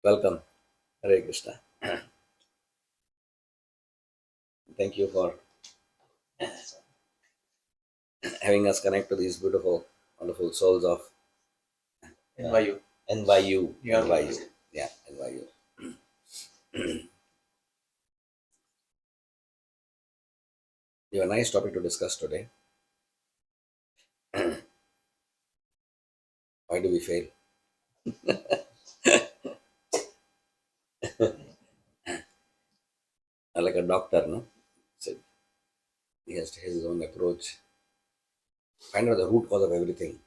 Welcome. Hare Krishna. Thank you for having us connect to these beautiful, wonderful souls of NYU. NYU. Yeah. NYU. Yeah, NYU. We have a nice topic to discuss today. Why do we fail? Like a doctor, no? Said he has his own approach. Find out the root cause of everything.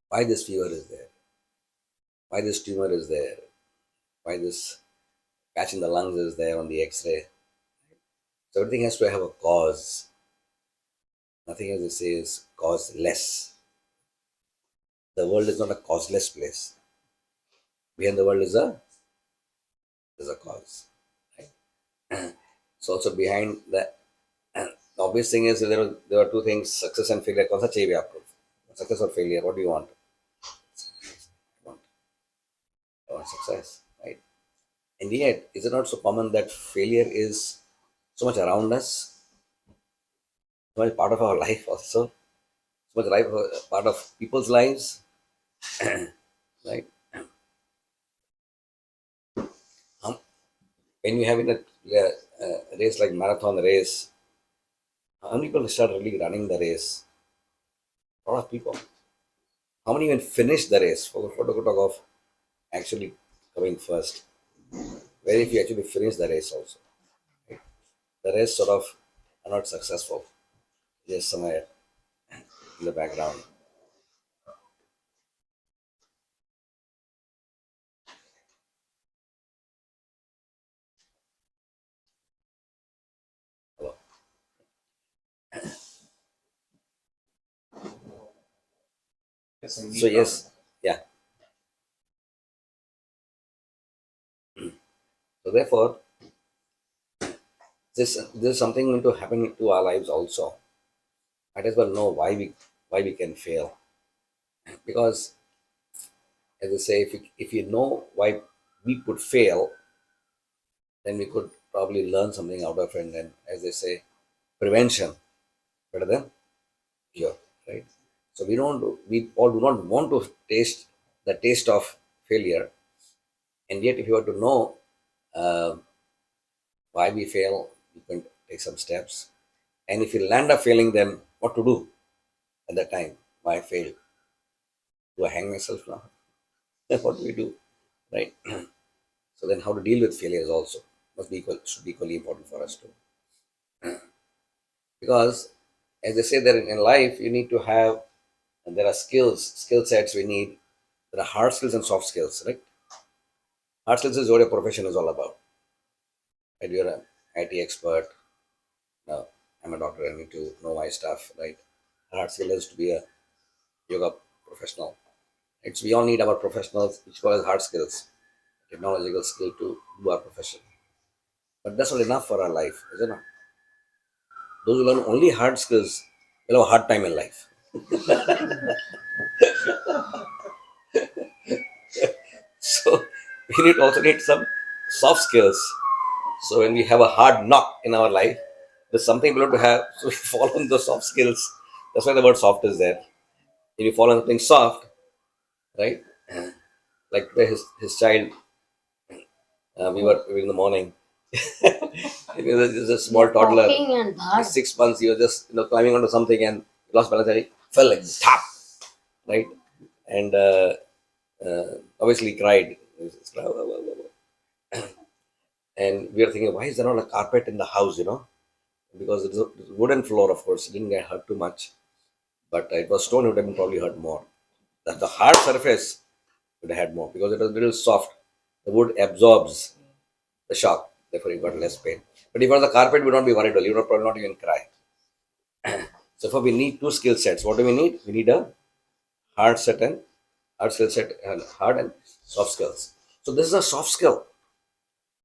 Why this fever is there? Why this tumor is there? Why this patch in the lungs is there on the X-ray? So everything has to have a cause. Nothing, as they say, is causeless. The world is not a causeless place. Behind the world is a cause. Right? So also behind the obvious thing is there are two things: success and failure. कौन सा चाहिए आपको? Success or failure? What do you want? I want, I want success, right? And yet, is it not so common that failure is so much around us, so much part of our life also, so much life part of people's lives, right? Um, when you have in a race like marathon race, how many people start really running the race? A lot of people. How many even finish the race? For the talk of actually coming first. Very few actually finish the race also. Right? The rest sort of are not successful. Just somewhere in the background. So yes, yeah. So therefore, this is something going to happen to our lives also. Might as well know why we can fail. Because as I say, if you know why we could fail, then we could probably learn something out of it. And then, as they say, prevention better than cure, right? So we all do not want to taste the taste of failure, and yet if you were to know uh, why we fail, you can take some steps. And if you land up failing, then what to do at that time? Why I failed? Do I hang myself now? What do we do, right? So then, how to deal with failures also should be equally important for us too, because as they say that in life you need to have, and there are skill sets we need. There are hard skills and soft skills, right? Hard skills is what your profession is all about. Right? You're an IT expert. Now, I'm a doctor. I need to know my stuff, right? Hard skill is to be a yoga professional. It's we all need our professionals, which call as hard skills, technological skill to do our profession. But that's not enough for our life, is it not? Those who learn only hard skills will have a hard time in life. So we also need some soft skills. So when we have a hard knock in our life, there's something we have to have. So we follow on the soft skills. That's why the word soft is there. If you follow something soft, right? Like his child, we were in the morning. He was just a small toddler. 6 months, he was just climbing onto something and lost balance and he fell like tap, right? And obviously cried. And we are thinking, why is there not a carpet in the house? Because it's a wooden floor, of course, it didn't get hurt too much. But it was stone, it would have been probably hurt more. The hard surface would have had more because it was a little soft. The wood absorbs the shock, therefore you got less pain. But if it was the carpet, we would not be worried. You would probably not even cry. So for we need two skill sets. What do we need? We need a hard set and hard skill set and hard and soft skills. So this is a soft skill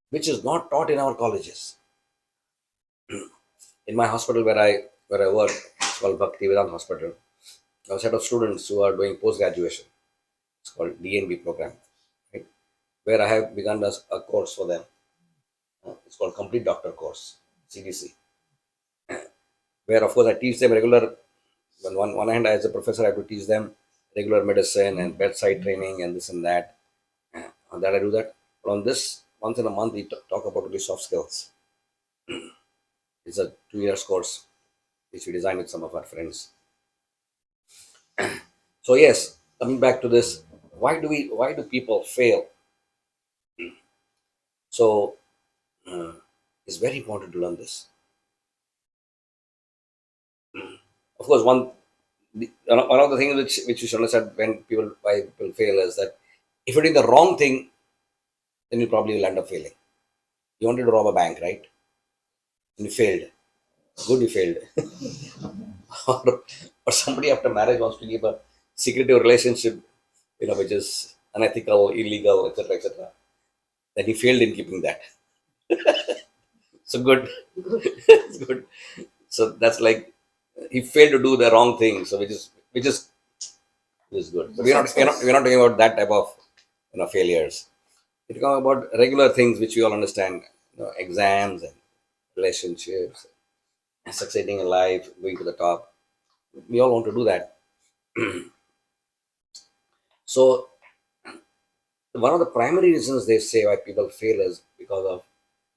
which is not taught in our colleges. In my hospital where I work, it's called Bhakti Vedant Hospital. A set of students who are doing post graduation. It's called DNB program. Right? where I have begun a course for them. It's called Complete Doctor Course, CDC, where of course I teach them regular. On one hand, as a professor, I have to teach them regular medicine and bedside training and this and that. On that, I do that. But on this, once in a month, we talk about really soft skills. It's a 2 years course which we designed with some of our friends. So yes, coming back to this, why do people fail? So it's very important to learn this. Of course, one of the things which you should understand when why people fail is that if you're doing the wrong thing, then you probably will end up failing. You wanted to rob a bank, right? And you failed. Good, you failed. or somebody after marriage wants to keep a secretive relationship, which is unethical, illegal, etc., etc. Then he failed in keeping that. So good. It's good. So that's like he failed to do the wrong thing. So which is good. But we're not talking about that type of failures. We're talking about regular things which we all understand. Exams and relationships, succeeding in life, going to the top. We all want to do that. So one of the primary reasons they say why people fail is because of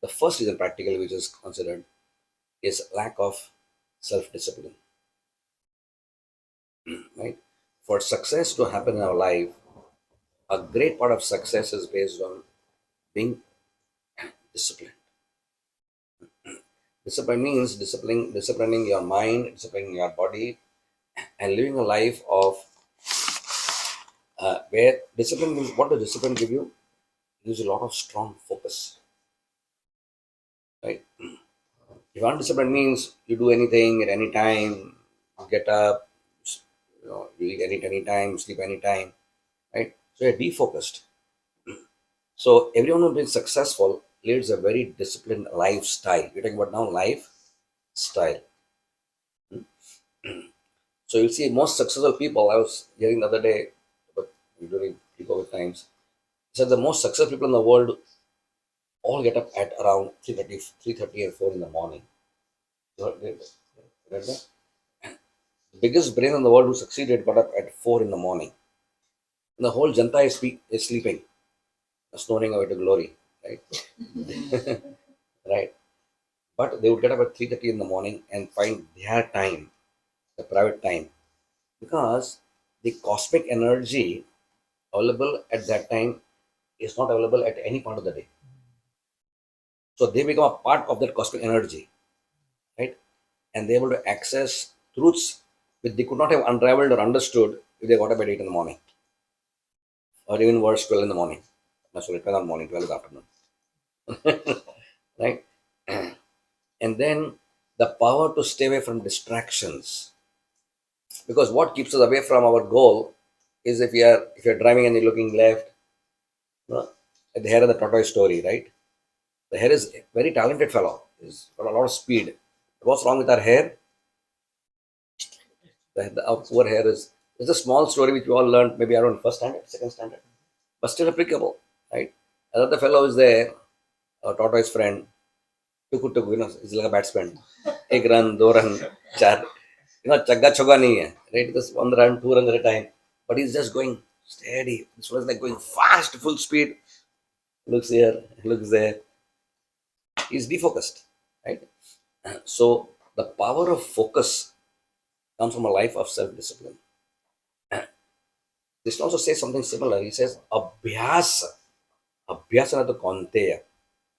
the first reason practically which is considered is lack of self-discipline. Right? For success to happen in our life, a great part of success is based on being disciplined. Discipline means disciplining your mind, disciplining your body, and living a life of where discipline means what does discipline give you? It gives you a lot of strong focus. Right? If undisciplined means you do anything at any time, you get up, you eat any time, sleep any time, right? So you're defocused. So everyone who's been successful leads a very disciplined lifestyle. We're talking about now lifestyle. So you'll see most successful people. I was hearing the other day, but during pre-COVID times, said the most successful people in the world all get up at around 3:30 and 4 in the morning. You read that? The biggest brain in the world who succeeded got up at 4 in the morning. And the whole Janta is sleeping, snoring away to glory, right? Right. But they would get up at 3:30 in the morning and find their time, the private time, because the cosmic energy available at that time is not available at any part of the day. So they become a part of that cosmic energy, right? And they're able to access truths which they could not have unraveled or understood if they got up at 8 in the morning, or even worse, 12 in the morning. No, sorry, 12 in the morning, 12 in the afternoon, right? And then the power to stay away from distractions, because what keeps us away from our goal is if you're driving and you're looking left, you know, at the hare and the tortoise story, right? The hare is a very talented fellow. He's got a lot of speed. What's wrong with our hare? Our poor hare is. It's a small story which we all learned maybe around first standard, second standard, but still applicable, right? Another fellow is there, a tortoise friend. Tuk, he's like a batsman. Ek run, do run, char. Chagga choga nahi hai, right? Just 1 run, 2 runs at a time. But he's just going steady. This one is like going fast, full speed. Looks here, looks there. He's defocused, right? So the power of focus comes from a life of self-discipline. This also says something similar. He says, Abhyasa. Abhyasana to Kaunteya,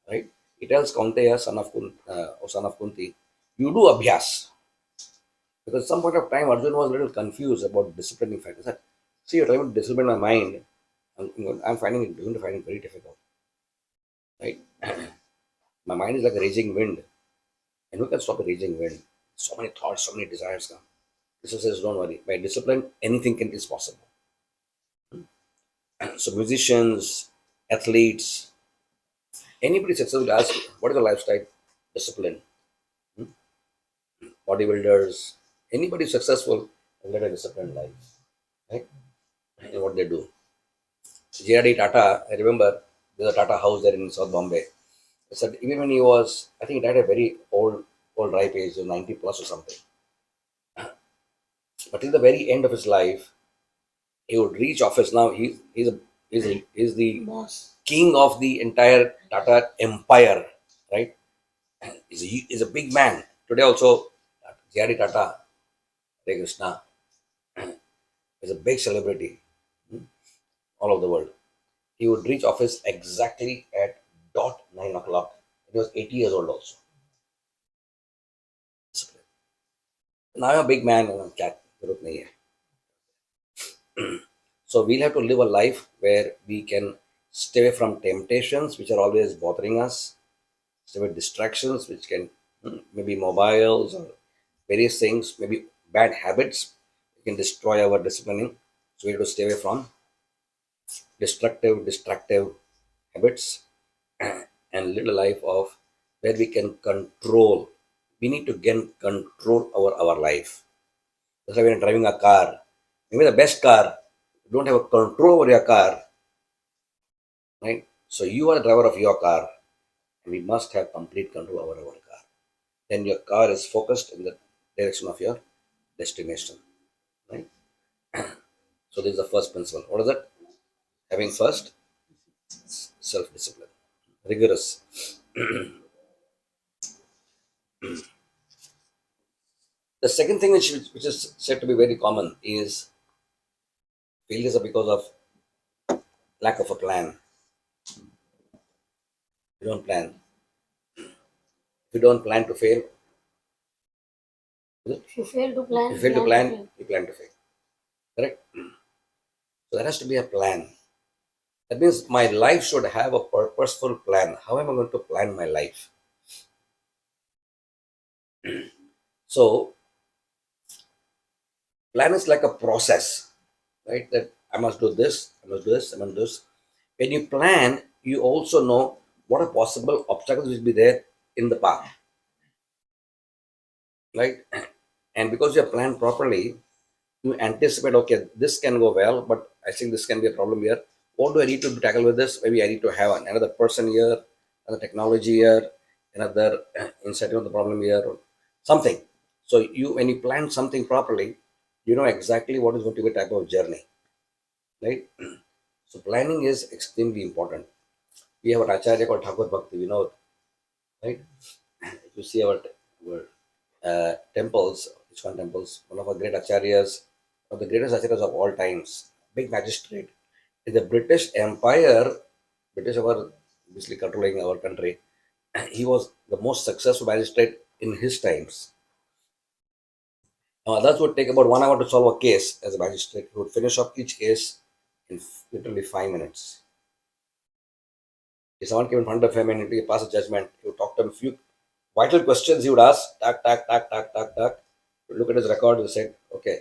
right? He tells Kaunteya, son of Kunti, you do Abhyas. Because at some point of time, Arjun was a little confused about disciplining factors. He said, see, you're trying to discipline my mind. I'm finding it very difficult, right? My mind is like a raging wind. And who can stop a raging wind? So many thoughts, so many desires come. Krishna says, don't worry. By discipline, anything is possible. So musicians, athletes, anybody successful ask, what is the lifestyle? Discipline. Bodybuilders, anybody successful will lead a disciplined life. Right? And what they do. J.R.D. Tata, I remember There's a Tata house there in South Bombay. He said even when he was, I think he died at a very old ripe age, 90 plus or something. But till the very end of his life, he would reach office. Now he's the Boss. king of the entire Tata empire, right? He's a big man. Today also, J.R.D. Tata, Hare Krishna, is a big celebrity all over the world. He would reach office exactly at dot 9 o'clock. He was 80 years old also. Now I'm a big man and cat. So we'll have to live a life where we can stay away from temptations which are always bothering us, stay away distractions which can maybe mobiles or various things, maybe bad habits can destroy our disciplining. So we have to stay away from distractive habits and live a life of where we can control. We need to gain control over our life. That's why when you're driving a car, maybe the best car, you don't have a control over your car, right? So you are the driver of your car, and we must have complete control over our car. Then your car is focused in the direction of your destination, right? So this is the first principle. What is it? Having first self-discipline, rigorous. The second thing which is said to be very common is failures are because of lack of a plan. You don't plan. If you don't plan to fail, is it? If you fail to plan, If you fail to plan to plan, fail. you plan to fail. Correct? So there has to be a plan. That means my life should have a purposeful plan. How am I going to plan my life? So plan is like a process, right? That I must do this, I must do this, I must do this. When you plan, you also know what are possible obstacles will be there in the path, right? And because you have planned properly, you anticipate, okay, this can go well, but I think this can be a problem here. What do I need to tackle with this? Maybe I need to have another person here, another technology here, another insight on the problem here, or something. So you, when you plan something properly, you know exactly what is going to be a type of journey, right? So planning is extremely important. We have an acharya called Thakur Bhakti, we know, right? If you see our temples, ISKCON temples, one of our great acharyas, one of the greatest acharyas of all times, big magistrate. In the British Empire, British were basically controlling our country. He was the most successful magistrate in his times. Now, others would take about 1 hour to solve a case as a magistrate. He would finish off each case in literally 5 minutes. If someone came in front of him and he passed a judgment, he would talk to him a few vital questions he would ask, tack, tack, tack, tack, tack, tack. Look at his record and said, okay,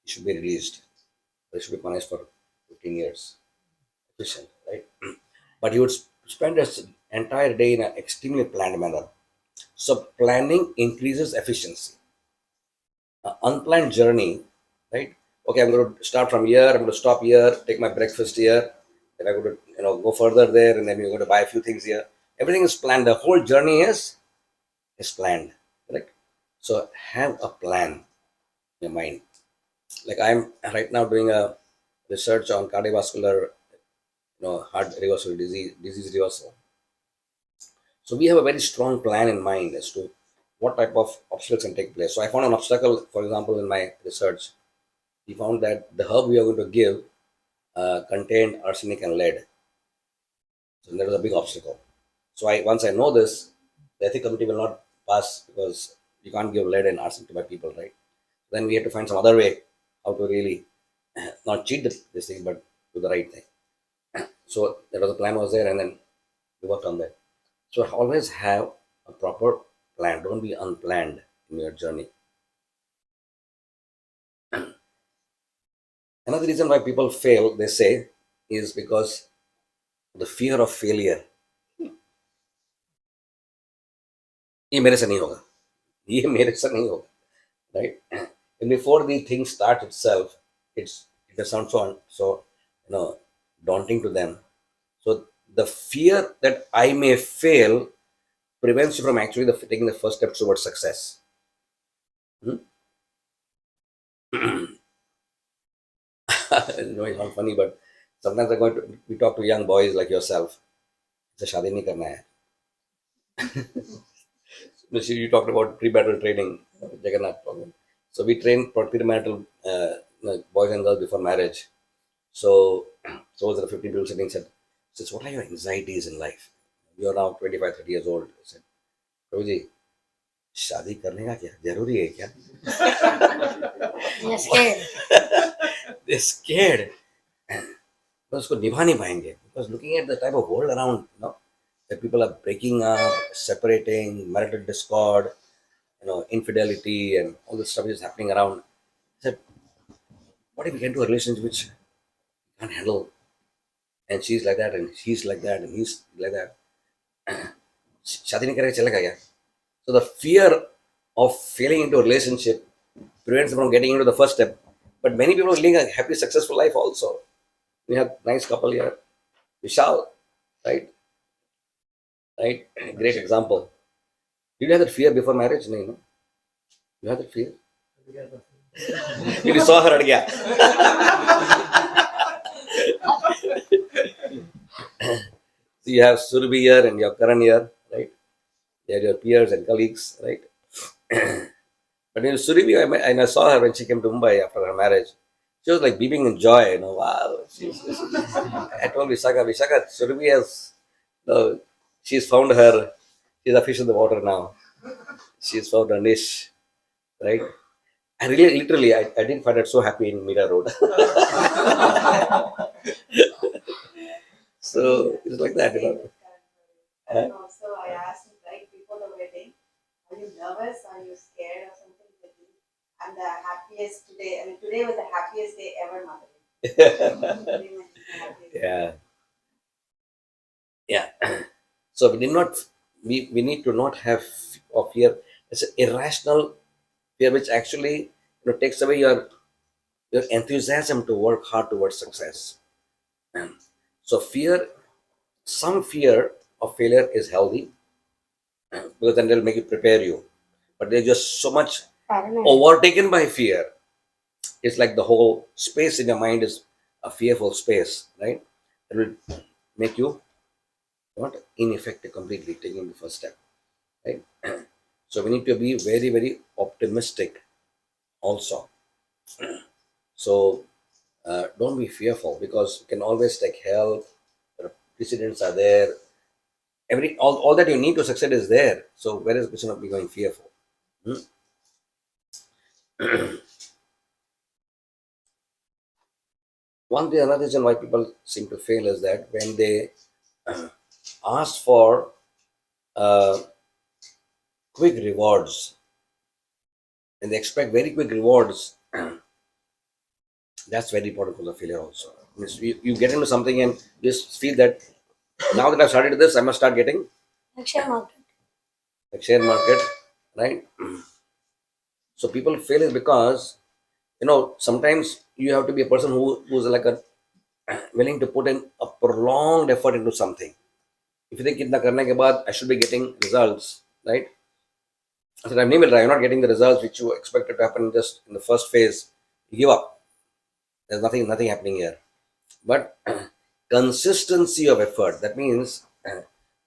he should be released. He should be punished for 15 years. Efficient, right? But he would spend his entire day in an extremely planned manner. So planning increases efficiency. An unplanned journey, right? Okay, I'm going to start from here. I'm going to stop here, take my breakfast here. Then I'm going to go further there, and then we're going to buy a few things here. Everything is planned. The whole journey is planned, correct? So have a plan in your mind. Like I'm right now doing a research on cardiovascular, heart reversal disease reversal. So we have a very strong plan in mind as to what type of obstacles can take place. So I found an obstacle, for example, in my research. We found that the herb we are going to give contained arsenic and lead. So that was a big obstacle. So once I know this, the ethics committee will not pass because you can't give lead and arsenic to my people, right? Then we have to find some other way how to really not cheat this thing, but do the right thing. So there was a plan was there, and then we worked on that. So always have a proper plan. Don't be unplanned in your journey. Another reason why people fail, they say, is because the fear of failure. ये मेरे से नहीं होगा, ये मेरे से नहीं होगा, right? And before the thing starts itself, it sounds so daunting to them. So the fear that I may fail prevents you from actually taking the first step towards success. Hmm? It's not funny, but sometimes we talk to young boys like yourself. So, शादी नहीं करना है. You talked about premarital training, Jagannath problem. So we train for premarital boys and girls before marriage. So, so there are 50 people sitting said, what are your anxieties in life? You are now 25, 30 years old. I said, प्रभु जी, शादी करने का क्या जरूरी है क्या? They're scared. They're scared. Because उसको निभा नहीं पाएंगे. Because looking at the type of world around, that people are breaking up, separating, marital discord, infidelity and all this stuff is happening around. I said, what if we get into a relationship which we can't handle? And she's like that, and he's like that, and he's like that. शादी नहीं करेगा चलेगा क्या? So the fear of failing into a relationship prevents them from getting into the first step. But many people are living a happy, successful life also. We have nice couple here. Vishal, right? Right? Great example. Did you have that fear before marriage? No. You had that fear? You saw her again. So you have Surabhi here and your Karan here, right? They are your peers and colleagues, right? But in Surabhi, I saw her when she came to Mumbai after her marriage. She was like beaming in joy, wow. I told Vishakha, Surabhi has, she's found she's a fish in the water now. She's found her niche, right? I really, literally, I didn't find it so happy in Mira Road. So it's like that, And also, I asked him right before the wedding, are you nervous? Are you scared or something? I'm the happiest today. I mean, today was the happiest day ever, mother. Yeah. Yeah. So we need to not have fear. It's an irrational fear which actually takes away your enthusiasm to work hard towards success. So some fear of failure is healthy because then they'll make it prepare you. But there's just so much overtaken by fear. It's like the whole space in your mind is a fearful space, right? It will make you ineffective completely taking the first step, right? So we need to be very, very optimistic also. So don't be fearful because you can always take help. The precedents are there. All that you need to succeed is there. So where is the question of be going fearful? Another reason why people seem to fail is that when they ask for quick rewards and they expect very quick rewards, that's very important for the failure also. Means you get into something and just feel that now that I've started this, I must start getting Like share market. like share market, right? So people fail is because sometimes you have to be a person who's like a willing to put in a prolonged effort into something. If you think itna karne ke baad I should be getting results, right? I said, you're not getting the results which you expected to happen just in the first phase. You give up. There's nothing happening here. But consistency of effort, that means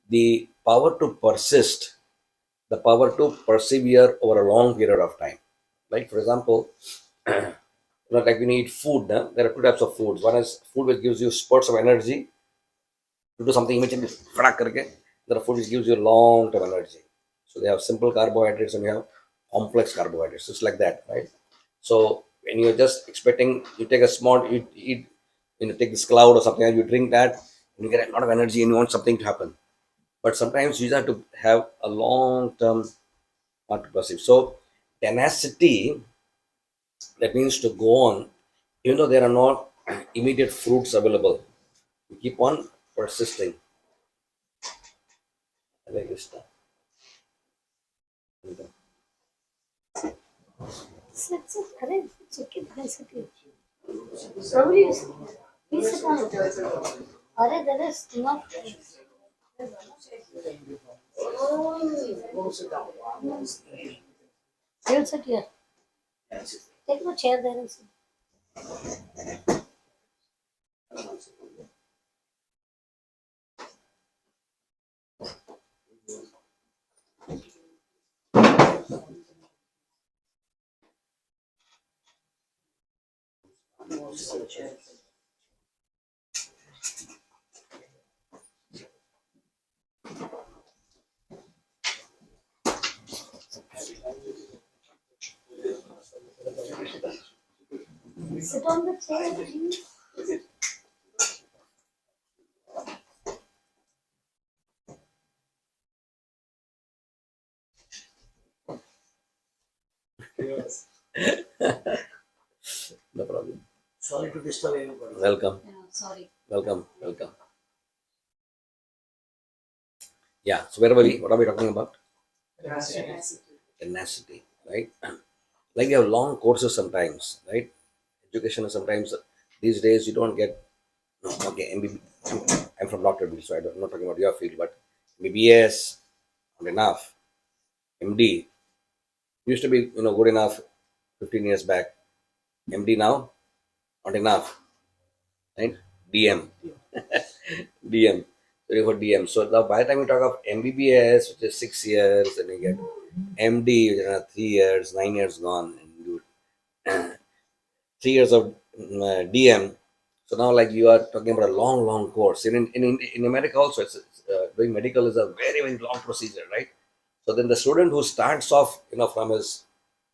the power to persist, the power to persevere over a long period of time. Like, for example, like when you eat food, there are two types of foods. One is food which gives you spurts of energy to do something immediately. There are food which gives you long term energy. So they have simple carbohydrates and you have complex carbohydrates. It's like that, right? So when you're just expecting, you take a small, you eat, take this cloud or something, and you drink that, and you get a lot of energy, and you want something to happen. But sometimes you just have to have a long-term part to perceive. So tenacity, that means to go on, even though there are not immediate fruits available. You keep on persisting. I like this stuff. It's okay. It's okay. Probably you sit down. Are there is not. You'll sit here. Take the chair there and sit. Sit on the chair, please. No problem. Sorry to disturb everybody. Welcome. Sorry. Welcome. Welcome. Yeah. So where were we? What are we talking about? Tenacity, right? Like we have long courses sometimes, right? Education is sometimes these days you don't get. No, okay, I'm from Doctor B, so I'm not talking about your field, but MBBS, not enough. MD used to be good enough 15 years back. MD now, not enough, right? DM, DM. So you got DM. So now by the time you talk of MBBS, which is 6 years, and you get MD, 3 years, 9 years gone, and you 3 years of DM. So now, like you are talking about a long, long course. In America also, doing medical is a very, very long procedure, right? So then the student who starts off, from his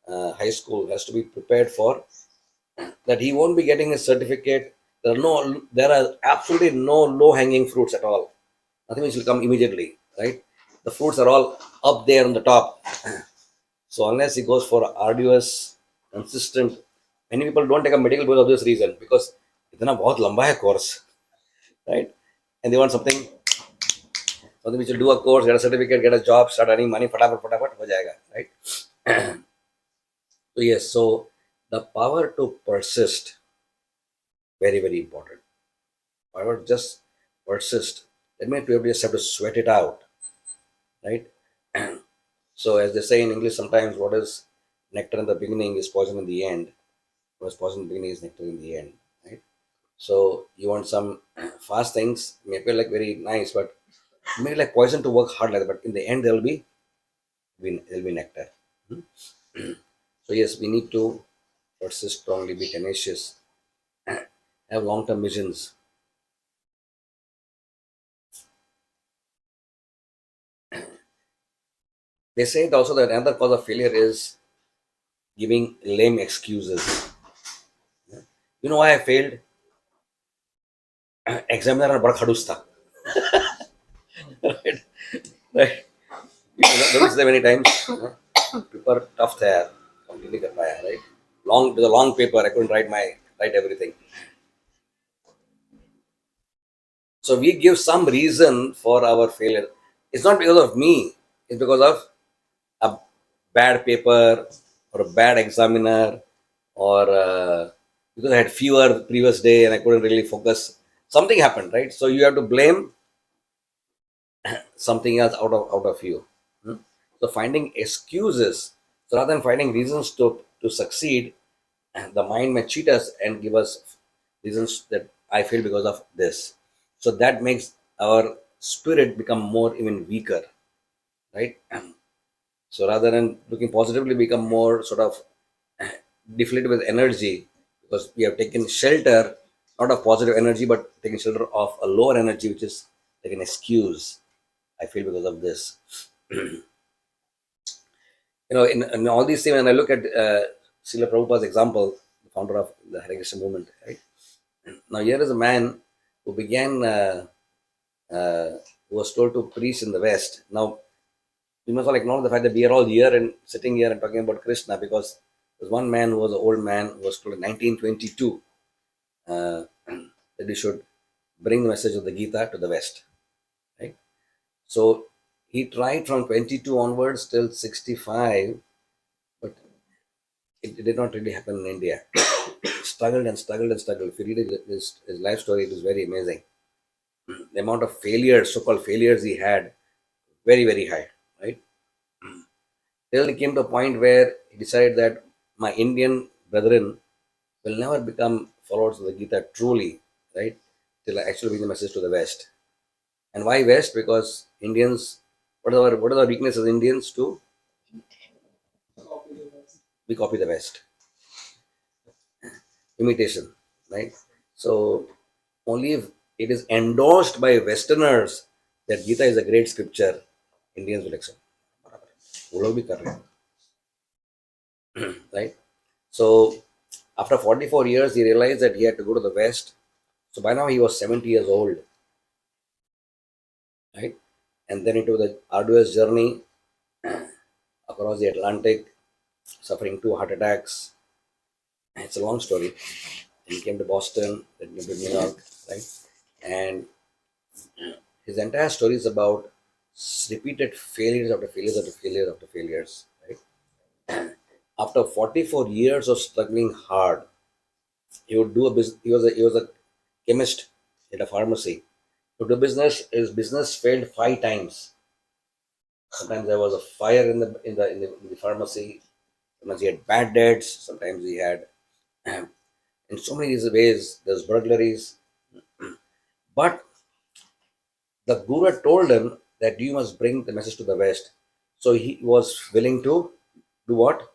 high school has to be prepared for that. He won't be getting his certificate. There are absolutely no low-hanging fruits at all. Nothing which will come immediately, right? The fruits are all up there on the top. So unless he goes for arduous, consistent, many people don't take a medical because of this reason, because इतना बहुत लंबा है course, right? And they want something which will do a course, get a certificate, get a job, start earning money, फटाफट फटाफट हो जाएगा, right? So yes, so the power to persist, very, very important. Power just persist. That means we just have to sweat it out, right? So as they say in English, sometimes what is nectar in the beginning is poison in the end. What is poison in the beginning is nectar in the end, right? So you want some fast things, may appear like very nice, but maybe like poison to work hard like that. But in the end, there'll be nectar. Hmm? So yes, we need to persist strongly, be tenacious, have long-term visions. They say also that another cause of failure is giving lame excuses. You know why I failed? Examiner बड़ा खड़ूस था. Right? Right? Don't say many times. Paper tough था यार. Completely कर पाया, right? Long, it was a long paper. I couldn't write everything. So we give some reason for our failure. It's not because of me. It's because of a bad paper or a bad examiner, or because I had fever the previous day and I couldn't really focus. Something happened, right? So you have to blame something else out of you. Hmm? So finding excuses, so rather than finding reasons to succeed, the mind may cheat us and give us reasons that I failed because of this. So that makes our spirit become more even weaker, right? So rather than looking positively, become more sort of deflated with energy, because we have taken shelter not of positive energy but taken shelter of a lower energy, which is like an excuse. I feel because of this. In all these things, when I look at Srila Prabhupada's example, the founder of the Hare Krishna movement, right? Now here is a man who began, who was told to preach in the West. Now you must all acknowledge the fact that we are all here and sitting here and talking about Krishna, because there's one man who was an old man who was told in 1922 that he should bring the message of the Gita to the West, right? So he tried from 22 onwards till 65, but it did not really happen in India. Struggled and struggled and struggled. If you read his life story, it is very amazing. the amount of failures, so-called failures he had, very, very high, right? Till he came to a point where he decided that my Indian brethren will never become followers of the Gita truly, right? Till I actually bring the message to the West. And why West? Because Indians, what are the weaknesses of Indians too? We copy the West. Imitation, right? So only if it is endorsed by Westerners that Gita is a great scripture, Indians will accept. वो लोग भी कर रहे हैं, right? So after 44 years, he realized that he had to go to the West. So by now he was 70 years old, right? And then into the arduous journey across the Atlantic, suffering 2 heart attacks. It's a long story. He came to Boston, then came to New York, right? And his entire story is about repeated failures after failures after failures after failures, right? After 44 years of struggling hard, he would do a business. He was a chemist at a pharmacy. To do business, his business failed 5 times. Sometimes there was a fire in the pharmacy. Sometimes he had bad debts. Sometimes he had, in so many ways, there's burglaries. But the guru had told him that you must bring the message to the West. So he was willing to do what?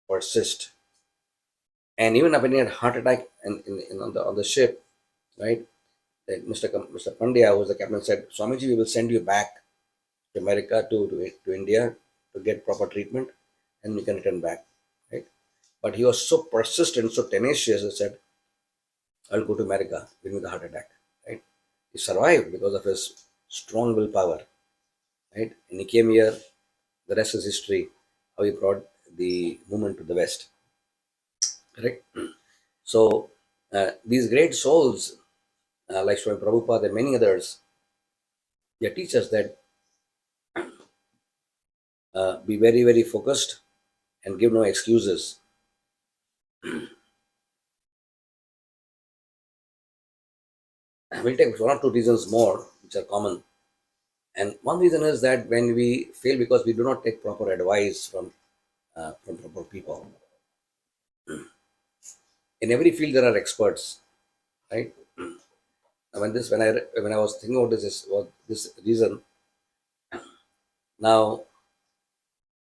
Persist. And even when he had heart attack on the ship, right? That Mr. Pandya, who was the captain, said, Swamiji, we will send you back to America, to India, to get proper treatment, and we can return back, right? But he was so persistent, so tenacious, he said, I'll go to America, give me the heart attack, right? He survived because of his strong willpower, right? And he came here, the rest is history, how he brought the movement to the West, correct? So, these great souls, like Swami Prabhupada and many others, they teach us that be very, very focused and give no excuses. We'll take 1 or 2 reasons more, which are common. And one reason is that when we fail because we do not take proper advice from proper people. In every field, there are experts, right? When I was thinking about this reason. Now,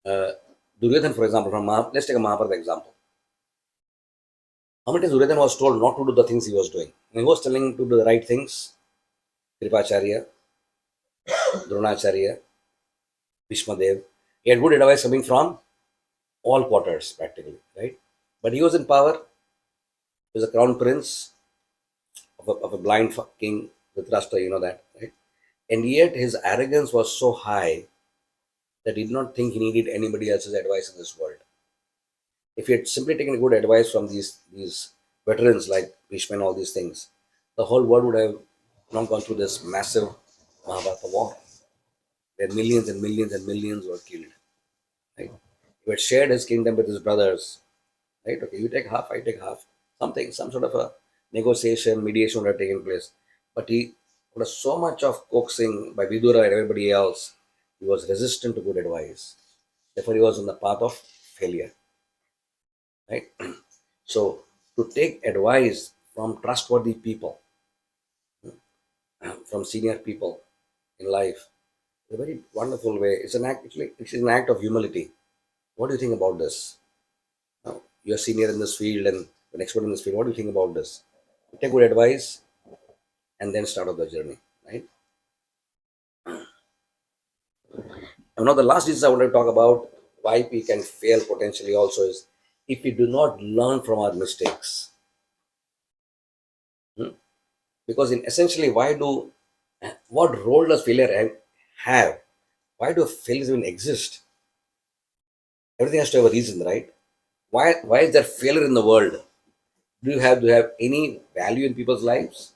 Duryodhan, for example, let's take a Mahabharata example. How many times Duryodhan was told not to do the things he was doing? And he was telling to do the right things. Kripacharya, Dronacharya, Bhishmadev. He had good advice coming from all quarters practically, right? But he was in power. He was a crown prince of a blind king with Rashtra, you know that, right? And yet his arrogance was so high that he did not think he needed anybody else's advice in this world. If he had simply taken good advice from these veterans like Bhishma and all these things, the whole world would have not gone through this massive Mahabharata war, where millions and millions and millions were killed. Right? He had shared his kingdom with his brothers. Right? Okay, you take half, I take half. Some sort of a negotiation, mediation would have taken place. But he was so much of coaxing by Vidura and everybody else, he was resistant to good advice. Therefore, he was on the path of failure. Right? So, to take advice from trustworthy people, from senior people in life, is a very wonderful way. It's an act of humility. What do you think about this? Now, you're senior in this field and an expert in this field. What do you think about this? Take good advice and then start off the journey, right? And now the last reason I want to talk about why we can fail potentially also is if we do not learn from our mistakes. Hmm? Because in essentially, what role does have? Why do failures even exist? Everything has to have a reason, right? Why is there failure in the world? Do you have any value in people's lives?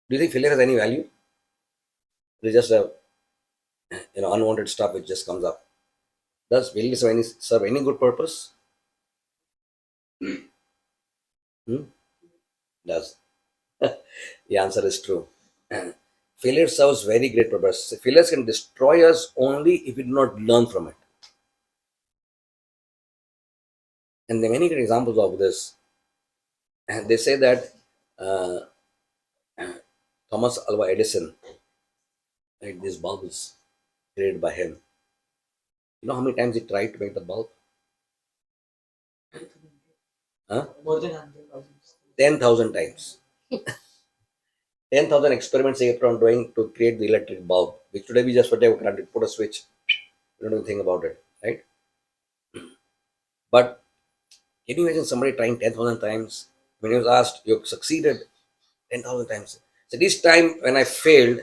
Do you think failure has any value? It's just a unwanted stuff which just comes up. Does failure serve any good purpose? Hmm? Does. The answer is true. Failure serves very great purpose. Failures can destroy us only if we do not learn from it. And there are many great examples of this. And they say that uh, Thomas Alva Edison, right, this bulb was created by him. You know how many times he tried to make the bulb? Huh? More than 100,000. 10,000 times. 10,000 experiments he kept on doing to create the electric bulb, which today we just put a switch, we don't even think about it, right? But can you imagine somebody trying 10,000 times? When he was asked, you succeeded 10,000 times. So this time when I failed,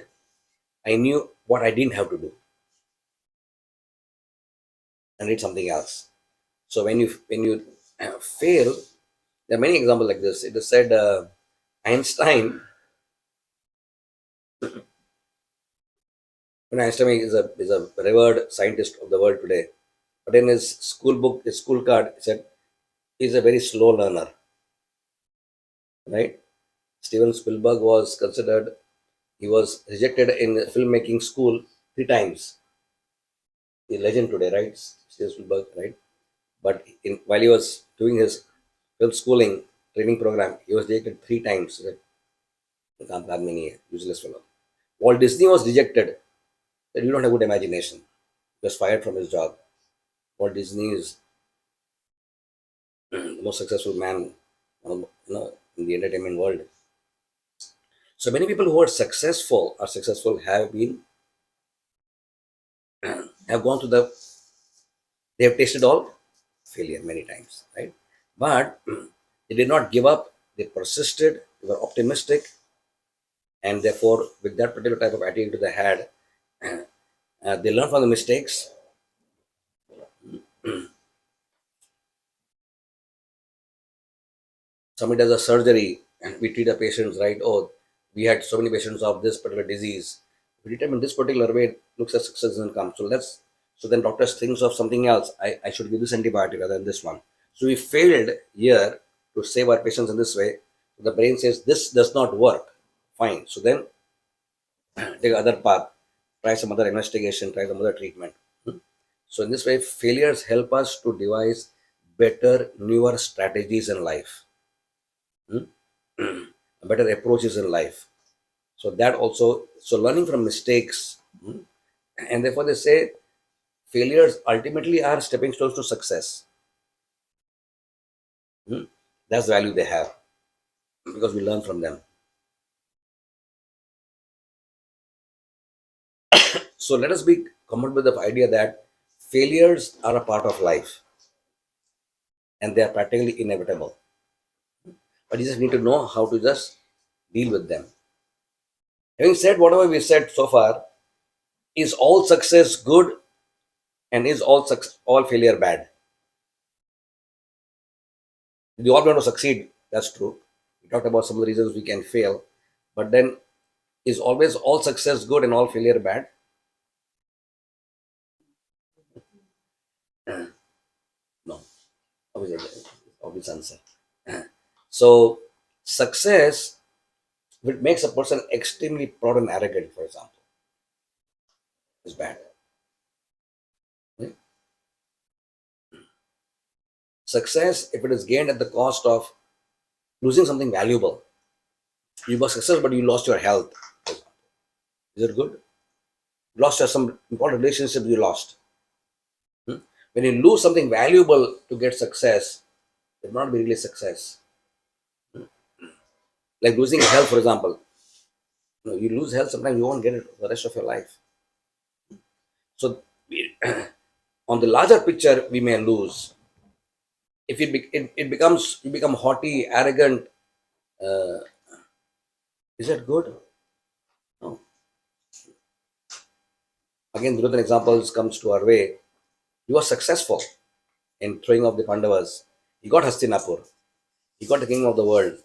I knew what I didn't have to do and did something else. So when you fail, there are many examples like this. It is said Einstein, when Einstein is a revered scientist of the world today, but in his school book, his school card, he said he's a very slow learner, right? Steven Spielberg was considered, he was rejected in filmmaking school 3 times. He's a legend today, right? Steven Spielberg, right? But while he was doing his film schooling training program, he was rejected 3 times. Right? You can't have many useless fellow. Walt Disney was rejected. That you don't have good imagination. He was fired from his job. Walt Disney is the most successful man, in the entertainment world. So many people who are successful, have gone to they have tasted all failure many times, right? But they did not give up. They persisted. They were optimistic, and therefore, with that particular type of attitude they had, they learn from the mistakes. Somebody does a surgery, and we treat the patients, right? Oh, we had so many patients of this particular disease. We treat them in this particular way, it looks like success doesn't come. So then doctors thinks of something else. I should give this antibiotic rather than this one. So we failed here to save our patients in this way. The brain says this does not work. Fine. So then take other path, try some other investigation, try some other treatment. Hmm? So in this way, failures help us to devise better, newer strategies in life, hmm? better approaches in life. So that also, so learning from mistakes, hmm? And therefore they say failures ultimately are stepping stones to success. Hmm? That's the value they have because we learn from them. So let us be comfortable with the idea that failures are a part of life and they are practically inevitable. But you just need to know how to just deal with them. Having said whatever we said so far, is all success good and is all failure bad? We all want to succeed, that's true. We talked about some of the reasons we can fail, but then is always all success good and all failure bad? No. Obvious answer. So success, if it makes a person extremely proud and arrogant, for example, is bad. Hmm? Success, if it is gained at the cost of losing something valuable, you were successful but you lost your health, is it good? Lost your some important relationship you lost. Hmm? When you lose something valuable to get success, it will not be really success. Like losing health, for example. You lose health, sometimes you won't get it for the rest of your life. So, on the larger picture, we may lose. If it becomes you become haughty, arrogant, uh, is that good? No. Again, Duryodhana examples comes to our way. He was successful in throwing off the Pandavas. He got Hastinapur. He got the king of the world.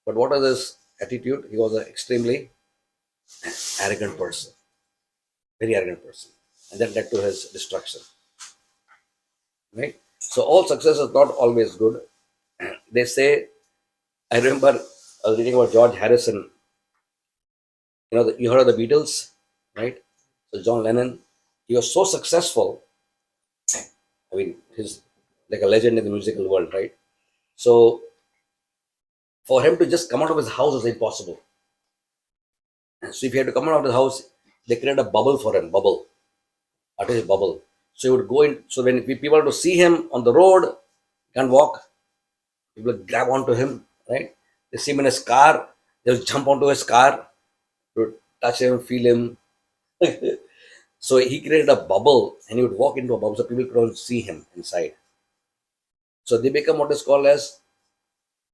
But what was his attitude? He was an extremely arrogant person, very arrogant person, and that led to his destruction. Right. So all success is not always good. They say, I remember I was reading about George Harrison. You heard of the Beatles, right? So John Lennon, he was so successful. I mean, he's like a legend in the musical world, right? So for him to just come out of his house was impossible. So if he had to come out of the house, they created a bubble for him, artificial bubble. So he would go in. So when people to see him on the road, can't walk, people would grab onto him, right? They see him in his car, they'll jump onto his car to touch him, feel him. So he created a bubble, and he would walk into a bubble so people couldn't see him inside. So they become what is called as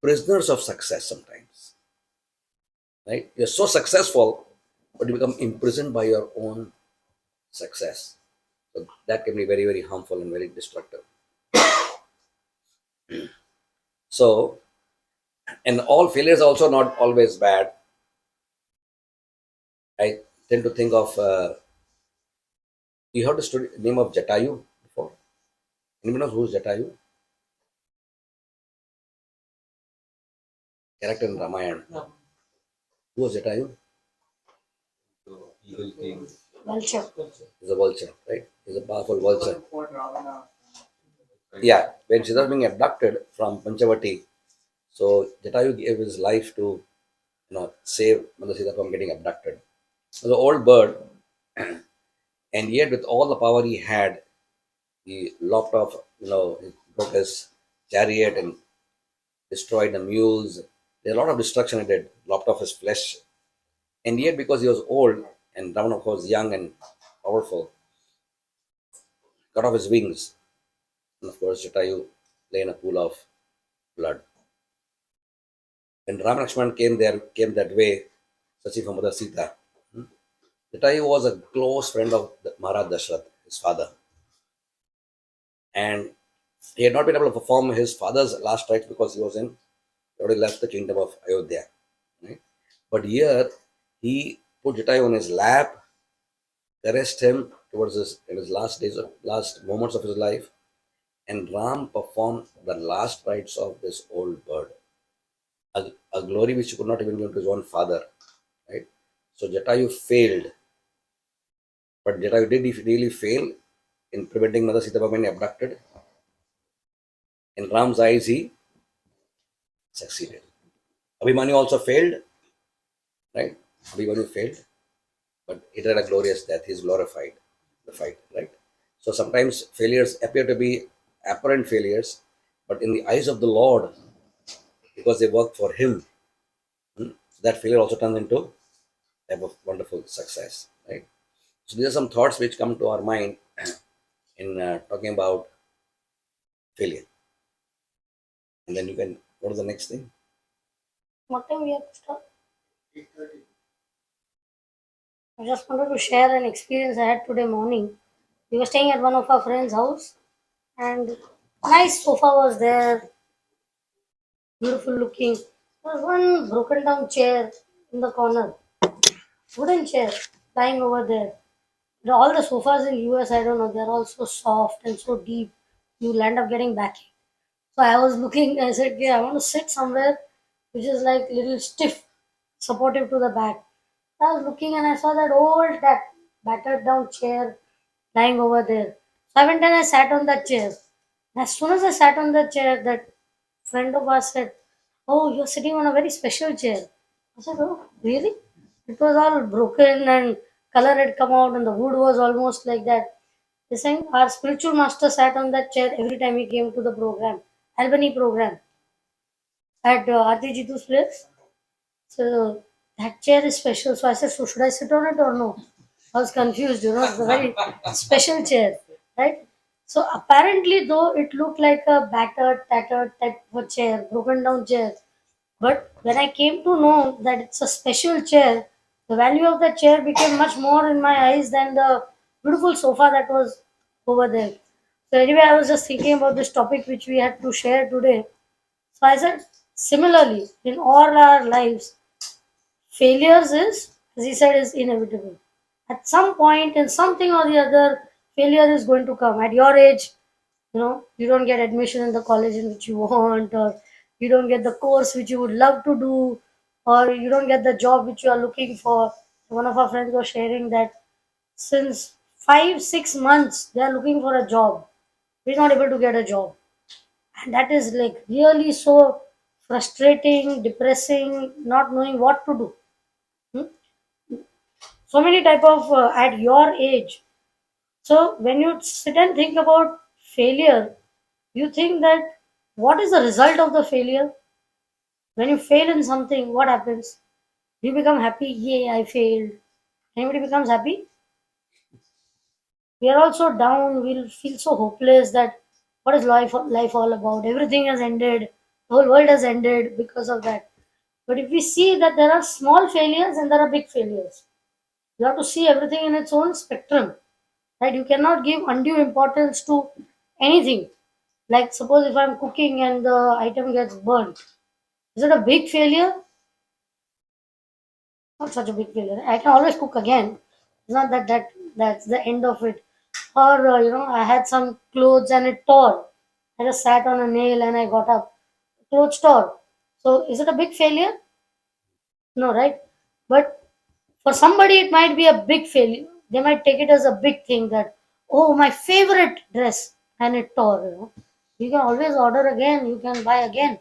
prisoners of success sometimes, right? You're so successful, but you become imprisoned by your own success. So that can be very, very harmful and very destructive. So, and all failures are also not always bad. I tend to think of, you heard the story, name of Jatayu before? Anyone knows who's Jatayu? Character in Ramayana. No. Who was Jatayu? Evil king. Vulture. He's a vulture, right? He's a powerful vulture. What Ravana. Yeah, when Sita was being abducted from Panchavati, so Jatayu gave his life to save Mother Sita from getting abducted. He was an old bird, and yet with all the power he had, he lopped off, he broke his chariot and destroyed the mules. There's a lot of destruction he did, lopped off his flesh. And yet, because he was old and Ravana was young and powerful, cut off his wings. And of course, Jatayu lay in a pool of blood. When Ram Lakshman came that way, searching for Mother Sita, Jatayu was a close friend of Maharaj Dashrath, his father. And he had not been able to perform his father's last rites because he already left the kingdom of Ayodhya. Right? But here, he put Jatayu on his lap, caressed him in his last moments of his life, and Ram performed the last rites of this old bird, a glory which he could not even give to his own father. Right? So Jatayu failed, but Jatayu did he really fail in preventing Mother Sita from being abducted? In Ram's eyes, he succeeded. Abhimanyu also failed, right? Abhimanyu failed, but it had a glorious death. He's glorified the fight, right? So sometimes failures appear to be apparent failures, but in the eyes of the Lord, because they work for Him, that failure also turns into a type of wonderful success, right? So these are some thoughts which come to our mind in talking about failure. And then you can go to the next thing. What time we have to start? 8:30. I just wanted to share an experience I had today morning. We were staying at one of our friend's house, and nice sofa was there, beautiful looking. There was one broken down chair in the corner, wooden chair lying over there. All the sofas in US, I don't know, they're all so soft and so deep. You'll end up getting backache. So I was looking, I said, yeah, I want to sit somewhere which is like little stiff, supportive to the back. I was looking and I saw that battered down chair lying over there. So I went and I sat on that chair. As soon as I sat on the chair, that friend of ours said, "Oh, you're sitting on a very special chair." I said, "Oh, really?" It was all broken and color had come out and the wood was almost like that. He's saying our spiritual master sat on that chair every time he came to the program, Albany program at Aarti Jitu's place. So that chair is special. So I said, so should I sit on it or no? I was confused, it's a very special chair, right? So apparently, though it looked like a battered, tattered type of a chair, broken down chair, but when I came to know that it's a special chair, the value of the chair became much more in my eyes than the beautiful sofa that was over there. So anyway, I was just thinking about this topic which we had to share today. So I said, similarly, in all our lives, failures is, as he said, is inevitable. At some point, in something or the other, failure is going to come. At your age, you don't get admission in the college in which you want, or you don't get the course which you would love to do, or you don't get the job which you are looking for. One of our friends was sharing that since 5 6 months they are looking for a job. He's not able to get a job, and that is like really so frustrating, depressing, not knowing what to do. Hmm? So many type of at your age. So when you sit and think about failure, you think that what is the result of the failure? When you fail in something, what happens? You become happy, yay, I failed. Anybody becomes happy? We are also down, we'll feel so hopeless that what is life all about? Everything has ended, the whole world has ended because of that. But if we see that there are small failures and there are big failures, you have to see everything in its own spectrum. Right? You cannot give undue importance to anything. Like suppose if I'm cooking and the item gets burnt, is it a big failure? Not such a big failure. I can always cook again. It's not that's the end of it. Or I had some clothes and it tore. I just sat on a nail and I got up. Clothes tore. So is it a big failure? No, right? But for somebody it might be a big failure. They might take it as a big thing that, oh, my favorite dress and it tore. You can always order again. You can buy again.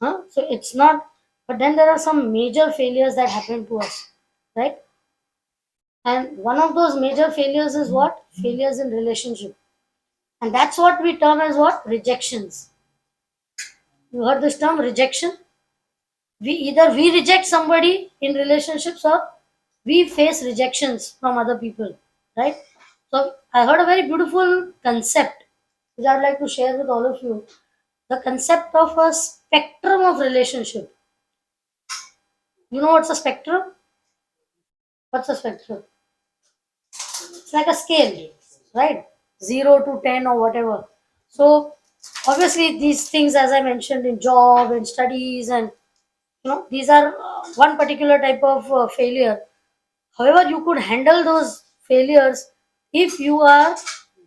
Huh? So it's not. But then there are some major failures that happen to us, right? And one of those major failures is what? Failures in relationship. And that's what we term as what? Rejections. You heard this term rejection? We reject somebody in relationships or we face rejections from other people, right? So I heard a very beautiful concept which I'd like to share with all of you. The concept of a spectrum of relationship. You know what's a spectrum? What's a spectrum? It's like a scale, right? 0 to 10 or whatever. So obviously these things, as I mentioned, in job and studies, and these are one particular type of failure. However, you could handle those failures if you are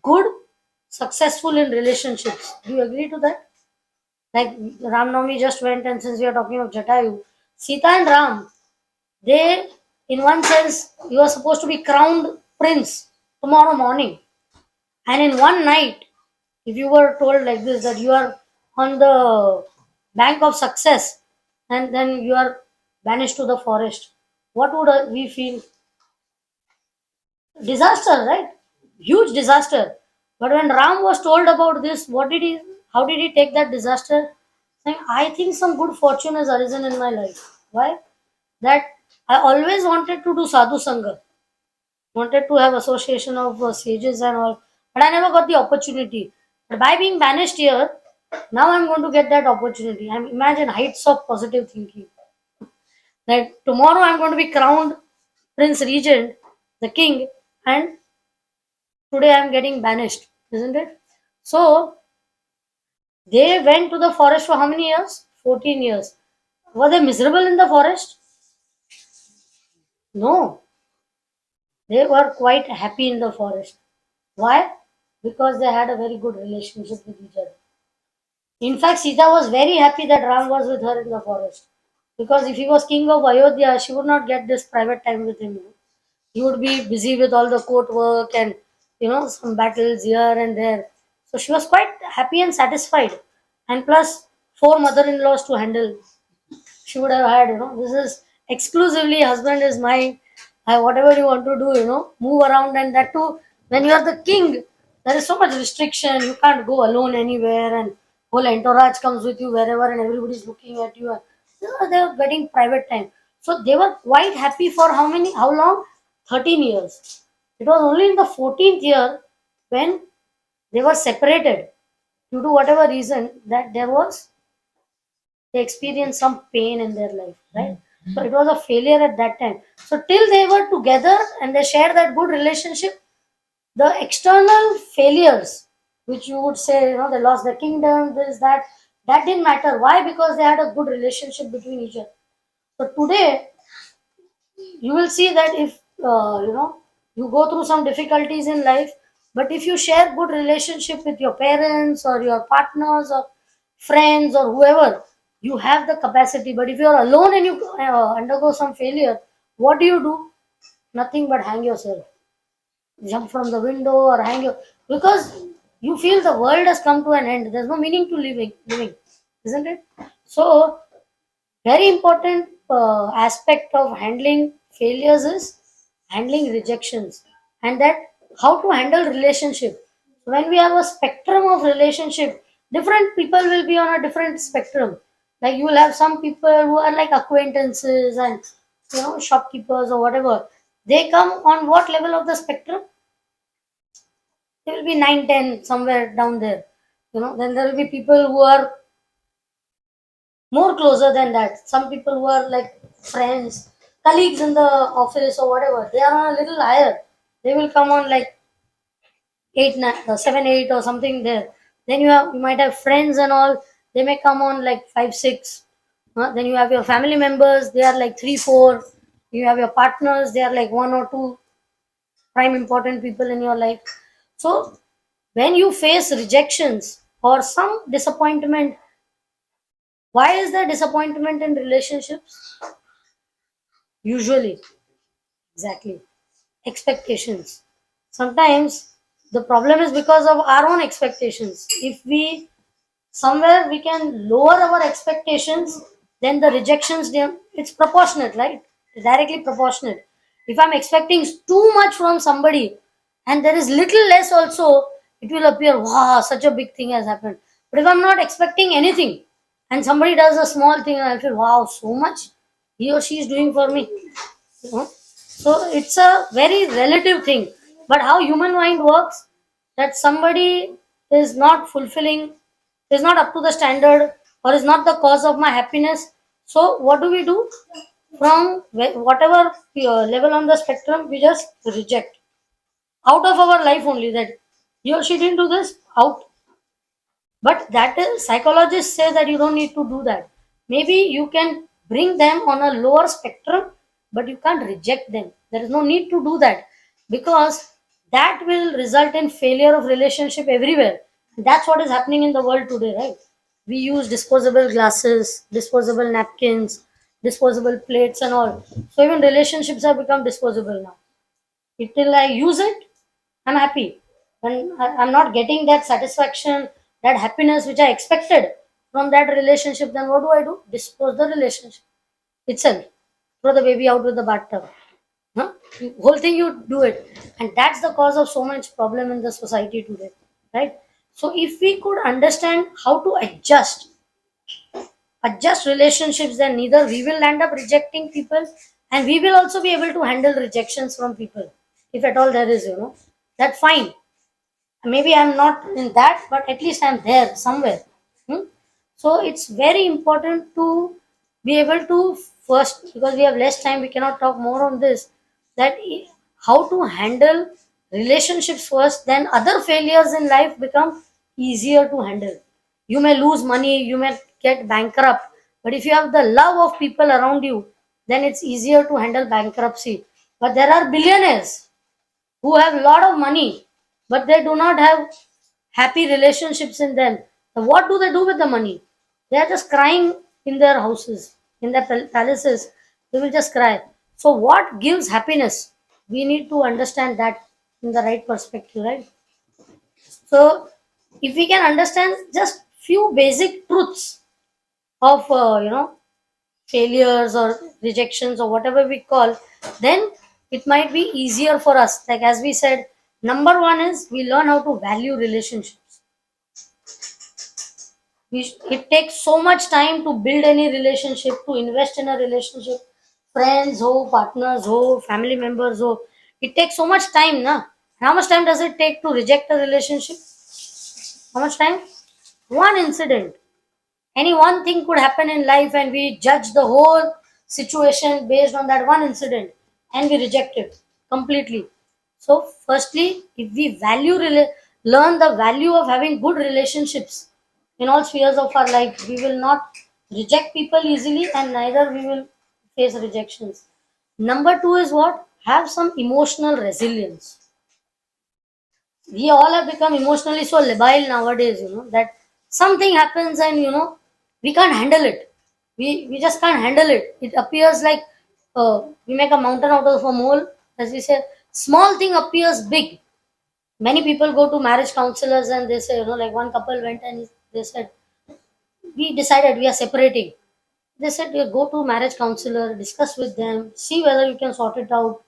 good, successful in relationships. Do you agree to that? Like Ram Navami just went, and since we are talking of Jatayu, Sita and Ram, they, in one sense, you are supposed to be crowned prince tomorrow morning. And in one night, if you were told like this that you are on the bank of success and then you are banished to the forest, what would we feel? Disaster, right? Huge disaster. But when Ram was told about this, how did he take that disaster? Saying, I think some good fortune has arisen in my life. Why? That I always wanted to do sadhu sangha, wanted to have association of sages and all, but I never got the opportunity. But by being banished here, now I'm going to get that opportunity. I'm imagine heights of positive thinking. That tomorrow I'm going to be crowned Prince Regent, the king, and today I'm getting banished, isn't it? So they went to the forest for how many years? 14 years. Were they miserable in the forest? No, they were quite happy in the forest. Why? Because they had a very good relationship with each other. In fact, Sita was very happy that Ram was with her in the forest. Because if he was king of Ayodhya, she would not get this private time with him. He would be busy with all the court work and some battles here and there. So she was quite happy and satisfied. And plus, four mother-in-laws to handle. She would have had, this is exclusively husband is mine. Whatever you want to do, move around, and that too, when you are the king, there is so much restriction. You can't go alone anywhere, and whole entourage comes with you wherever, and everybody's looking at you. They were getting private time. So they were quite happy for how long? 13 years. It was only in the 14th year when they were separated due to whatever reason that they experienced some pain in their life, right? So it was a failure at that time. So till they were together and they shared that good relationship, the external failures, which you would say, they lost their kingdom, this, that didn't matter. Why? Because they had a good relationship between each other. So today, you will see that if you go through some difficulties in life, but if you share good relationship with your parents or your partners or friends or whoever, You have the capacity, but if you are alone and you undergo some failure, what do? Nothing but hang yourself, jump from the window or hang your, because you feel the world has come to an end. There's no meaning to living, isn't it? So very important aspect of handling failures is handling rejections, and that how to handle relationship. When we have a spectrum of relationship, different people will be on a different spectrum. Like you will have some people who are like acquaintances and shopkeepers or whatever. They come on what level of the spectrum? They will be 9, 10, somewhere down there. Then there will be people who are more closer than that. Some people who are like friends, colleagues in the office or whatever, they are on a little higher. They will come on like 8, 9, 7, 8 or something there. Then you might have friends and all. They may come on like 5, 6. Then you have your family members. They are like 3, 4. You have your partners. They are like 1 or 2 prime important people in your life. So when you face rejections or some disappointment, why is there disappointment in relationships? Usually, exactly, expectations. Sometimes the problem is because of our own expectations. If we somewhere we can lower our expectations, then the rejections, it's proportionate, right? It's directly proportionate. If I'm expecting too much from somebody and there is little less also, it will appear, wow, such a big thing has happened. But if I'm not expecting anything and somebody does a small thing and I feel, wow, so much he or she is doing for me. So it's a very relative thing. But how human mind works, that somebody is not fulfilling, is not up to the standard, or is not the cause of my happiness. So what do? From whatever level on the spectrum, we just reject out of our life only, that he or she didn't do this, out. But that is, psychologists say that you don't need to do that. Maybe you can bring them on a lower spectrum, but you can't reject them. There is no need to do that, because that will result in failure of relationship everywhere. That's what is happening in the world today, right? We use disposable glasses, disposable napkins, disposable plates, and all. So even relationships have become disposable now. Till I use it, I'm happy. When I'm not getting that satisfaction, that happiness which I expected from that relationship, then what do? Dispose the relationship itself. Throw the baby out with the bathtub. Huh? Whole thing you do it. And that's the cause of so much problem in the society today. Right? So if we could understand how to adjust relationships, then neither we will end up rejecting people, and we will also be able to handle rejections from people, if at all there is, that fine. Maybe I'm not in that, but at least I'm there somewhere. Hmm? So it's very important to be able to first, because we have less time, we cannot talk more on this, that how to handle relationships first, then other failures in life become easier to handle. You may lose money, you may get bankrupt, but if you have the love of people around you, then it's easier to handle bankruptcy. But there are billionaires who have a lot of money, but they do not have happy relationships in them. So what do they do with the money? They are just crying in their houses, in their palaces. They will just cry. So what gives happiness? We need to understand that in the right perspective, right? So if we can understand just few basic truths of failures or rejections or whatever we call, then it might be easier for us. Like as we said, number one is we learn how to value relationships. It takes so much time to build any relationship, to invest in a relationship, friends ho, partners ho, family members ho. It takes so much time, na? How much time does it take to reject a relationship? How much time? One incident. Any one thing could happen in life and we judge the whole situation based on that one incident, and we reject it completely. So firstly, if we learn the value of having good relationships in all spheres of our life, we will not reject people easily, and neither we will face rejections. Number two is what? Have some emotional resilience. We all have become emotionally so labile nowadays, that something happens and we can't handle it. We just can't handle it. It appears like we make a mountain out of a mole. As we say, small thing appears big. Many people go to marriage counselors and they say, like one couple went and they said, we decided we are separating. They said, "You go to marriage counselor, discuss with them, see whether you can sort it out.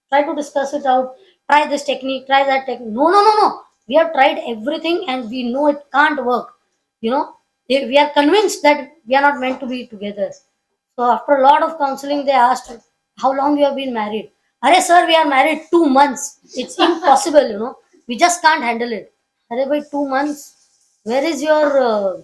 Try to discuss it out. Try this technique, try that technique." No, no, no, no. We have tried everything and we know it can't work. You know, we are convinced that we are not meant to be together. So after a lot of counseling, they asked, "How long you have been married?" "Arey sir, we are married 2 months. It's impossible. We just can't handle it." "Arey by 2 months, where is your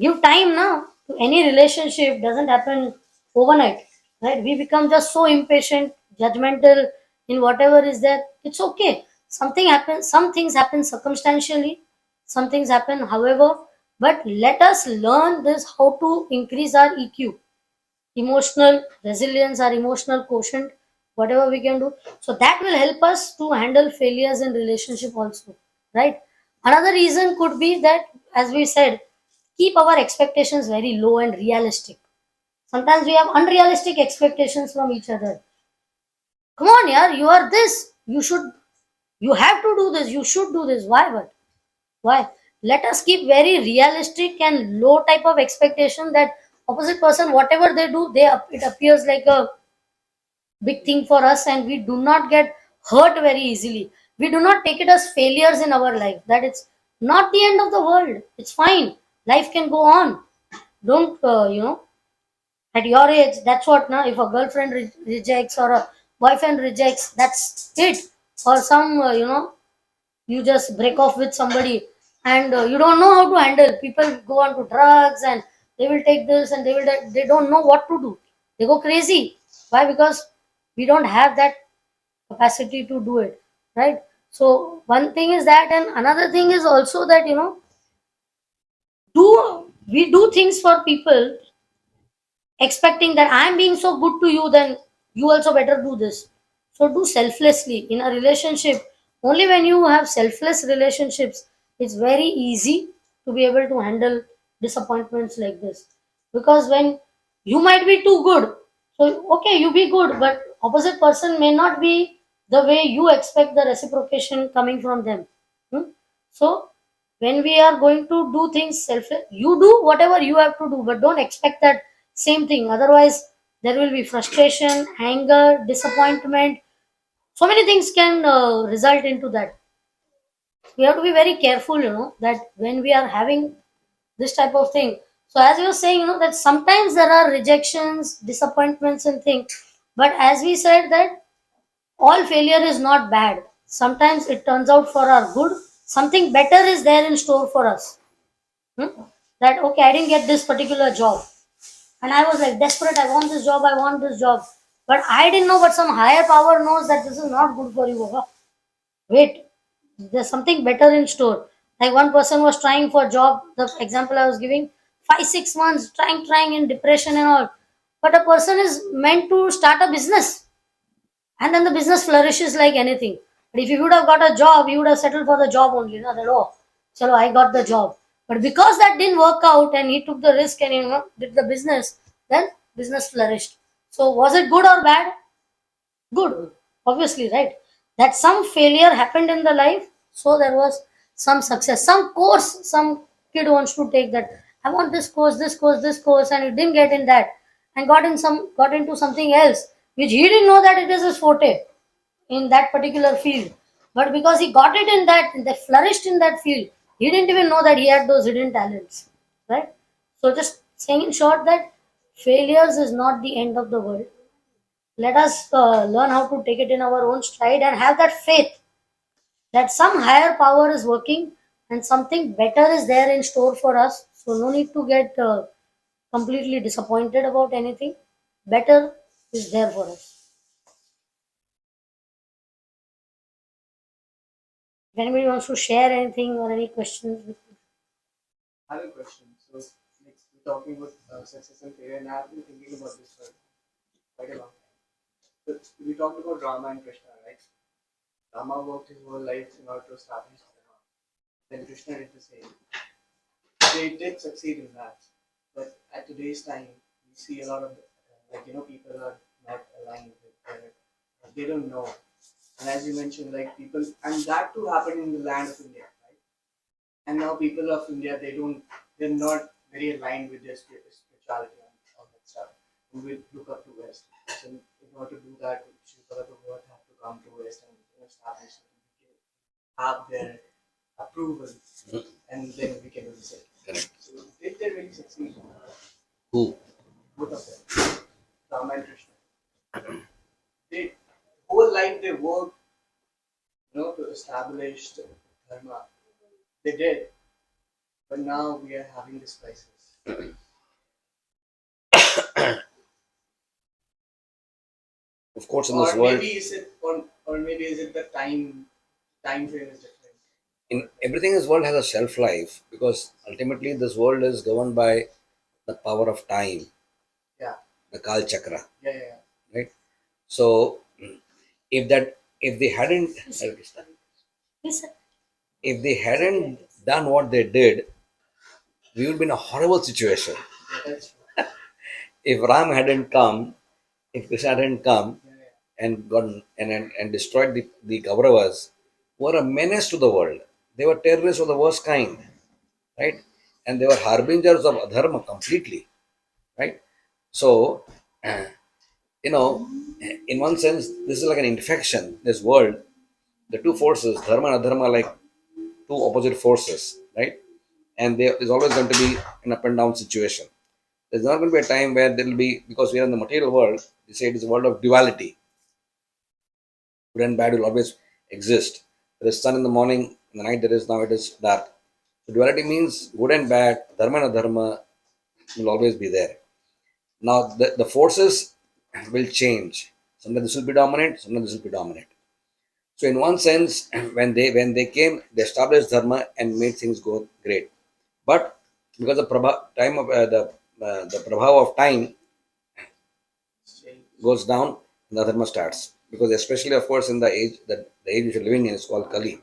give time now to any relationship doesn't happen overnight, right? We become just so impatient, judgmental in whatever is there. It's okay. Something happens, some things happen circumstantially, some things happen, however, but let us learn this how to increase our EQ, emotional resilience, our emotional quotient, whatever we can do. So that will help us to handle failures in relationship also, right? Another reason could be that, as we said, keep our expectations very low and realistic. Sometimes we have unrealistic expectations from each other. Come on, yeah, you are this. You have to do this. You should do this. Why? But why? Let us keep very realistic and low type of expectation that opposite person, whatever they do, it appears like a big thing for us, and we do not get hurt very easily. We do not take it as failures in our life. That it's not the end of the world. It's fine. Life can go on. Don't at your age, that's what now. If a girlfriend rejects or a boyfriend rejects, that's it. Or some you just break off with somebody and you don't know how to handle. People go on to drugs and they will take this and they don't know what to do. They go crazy. Why? Because we don't have that capacity to do it, right? So one thing is that, and another thing is also that do we do things for people expecting that I'm being so good to you, then you also better do this. So do selflessly in a relationship. Only when you have selfless relationships, it's very easy to be able to handle disappointments like this. Because when you might be too good, so okay, you be good, but opposite person may not be the way you expect the reciprocation coming from them. Hmm? So when we are going to do things selfless, you do whatever you have to do, but don't expect that same thing. Otherwise, there will be frustration, anger, disappointment. So many things can result into that. We have to be very careful, that when we are having this type of thing. So as you were saying, that sometimes there are rejections, disappointments, and things. But as we said that all failure is not bad. Sometimes it turns out for our good. Something better is there in store for us. Hmm? That okay, I didn't get this particular job, and I was like desperate. I want this job. I want this job, but I didn't know. But some higher power knows that this is not good for you, Baba. Wait, there's something better in store. Like one person was trying for job. The example I was giving, 5 6 months trying in depression and all. But a person is meant to start a business, and then the business flourishes like anything. But if you would have got a job, you would have settled for the job only. No, that oh, chalo, I got the job. But because that didn't work out and he took the risk and did the business, then business flourished. So was it good or bad? Good, obviously, right? That some failure happened in the life, so there was some success. Some course, some kid wants to take that. I want this course, this course, this course, and he didn't get in that, and got into something else, which he didn't know that it is his forte in that particular field. But because he got it in that, they flourished in that field. He didn't even know that he had those hidden talents, right? So just saying in short that failures is not the end of the world. Let us learn how to take it in our own stride and have that faith that some higher power is working and something better is there in store for us. So no need to get completely disappointed about anything. Better is there for us. If anybody wants to share anything or any questions with me. I have a question. So, next, we're talking about success and failure, and I've been thinking about this for quite a long time. So, we talked about Rama and Krishna, right? Rama worked his whole life in order to establish Dharma. Then Krishna did the same. They did succeed in that. But at today's time, we see a lot of people are not aligned with it. They don't know. And as you mentioned, like people, and that too happened in the land of India, right? And now people of India, they're not very aligned with their spirituality and all that stuff. And we look up to West. So in order to do that, Srila Prabhupada have to come to West and establish that we can have their approval, and then we can release it. Correct. So did they really succeed? Who? Both of them, Rama and Krishna. They whole life they worked, to establish the dharma. They did, but now we are having this crisis. Of course, in Or this world, maybe is it, or maybe is it the time frame is different. in everything in this world has a shelf life, because ultimately this world is governed by the power of time, Yeah, the Kal Chakra, yeah. right? So if they hadn't Yes, sir. if they hadn't done what they did, we would be in a horrible situation. That's true. If Ram hadn't come, if Krishna hadn't come Yeah. and gone and destroyed the Kauravas, who were a menace to the world. They were terrorists of the worst kind, right? And they were harbingers of adharma completely, right? So, you know, in one sense, this is like an infection. This world, the two forces, dharma and adharma, are like two opposite forces, right? And there is always going to be an up and down situation. There's not going to be a time where there will be, because we are in the material world, they say it is a world of duality. Good and bad will always exist. There is sun in the morning, in the night there is, now it is dark. So duality means good and bad, dharma and adharma will always be there. Now the forces will change. Sometimes this will be dominant, sometimes this will be dominant. So in one sense, when they came, they established dharma and made things go great. But because the time of the prabhava of time goes down, the dharma starts. Because especially, of course, in the age which you're living in is called Kali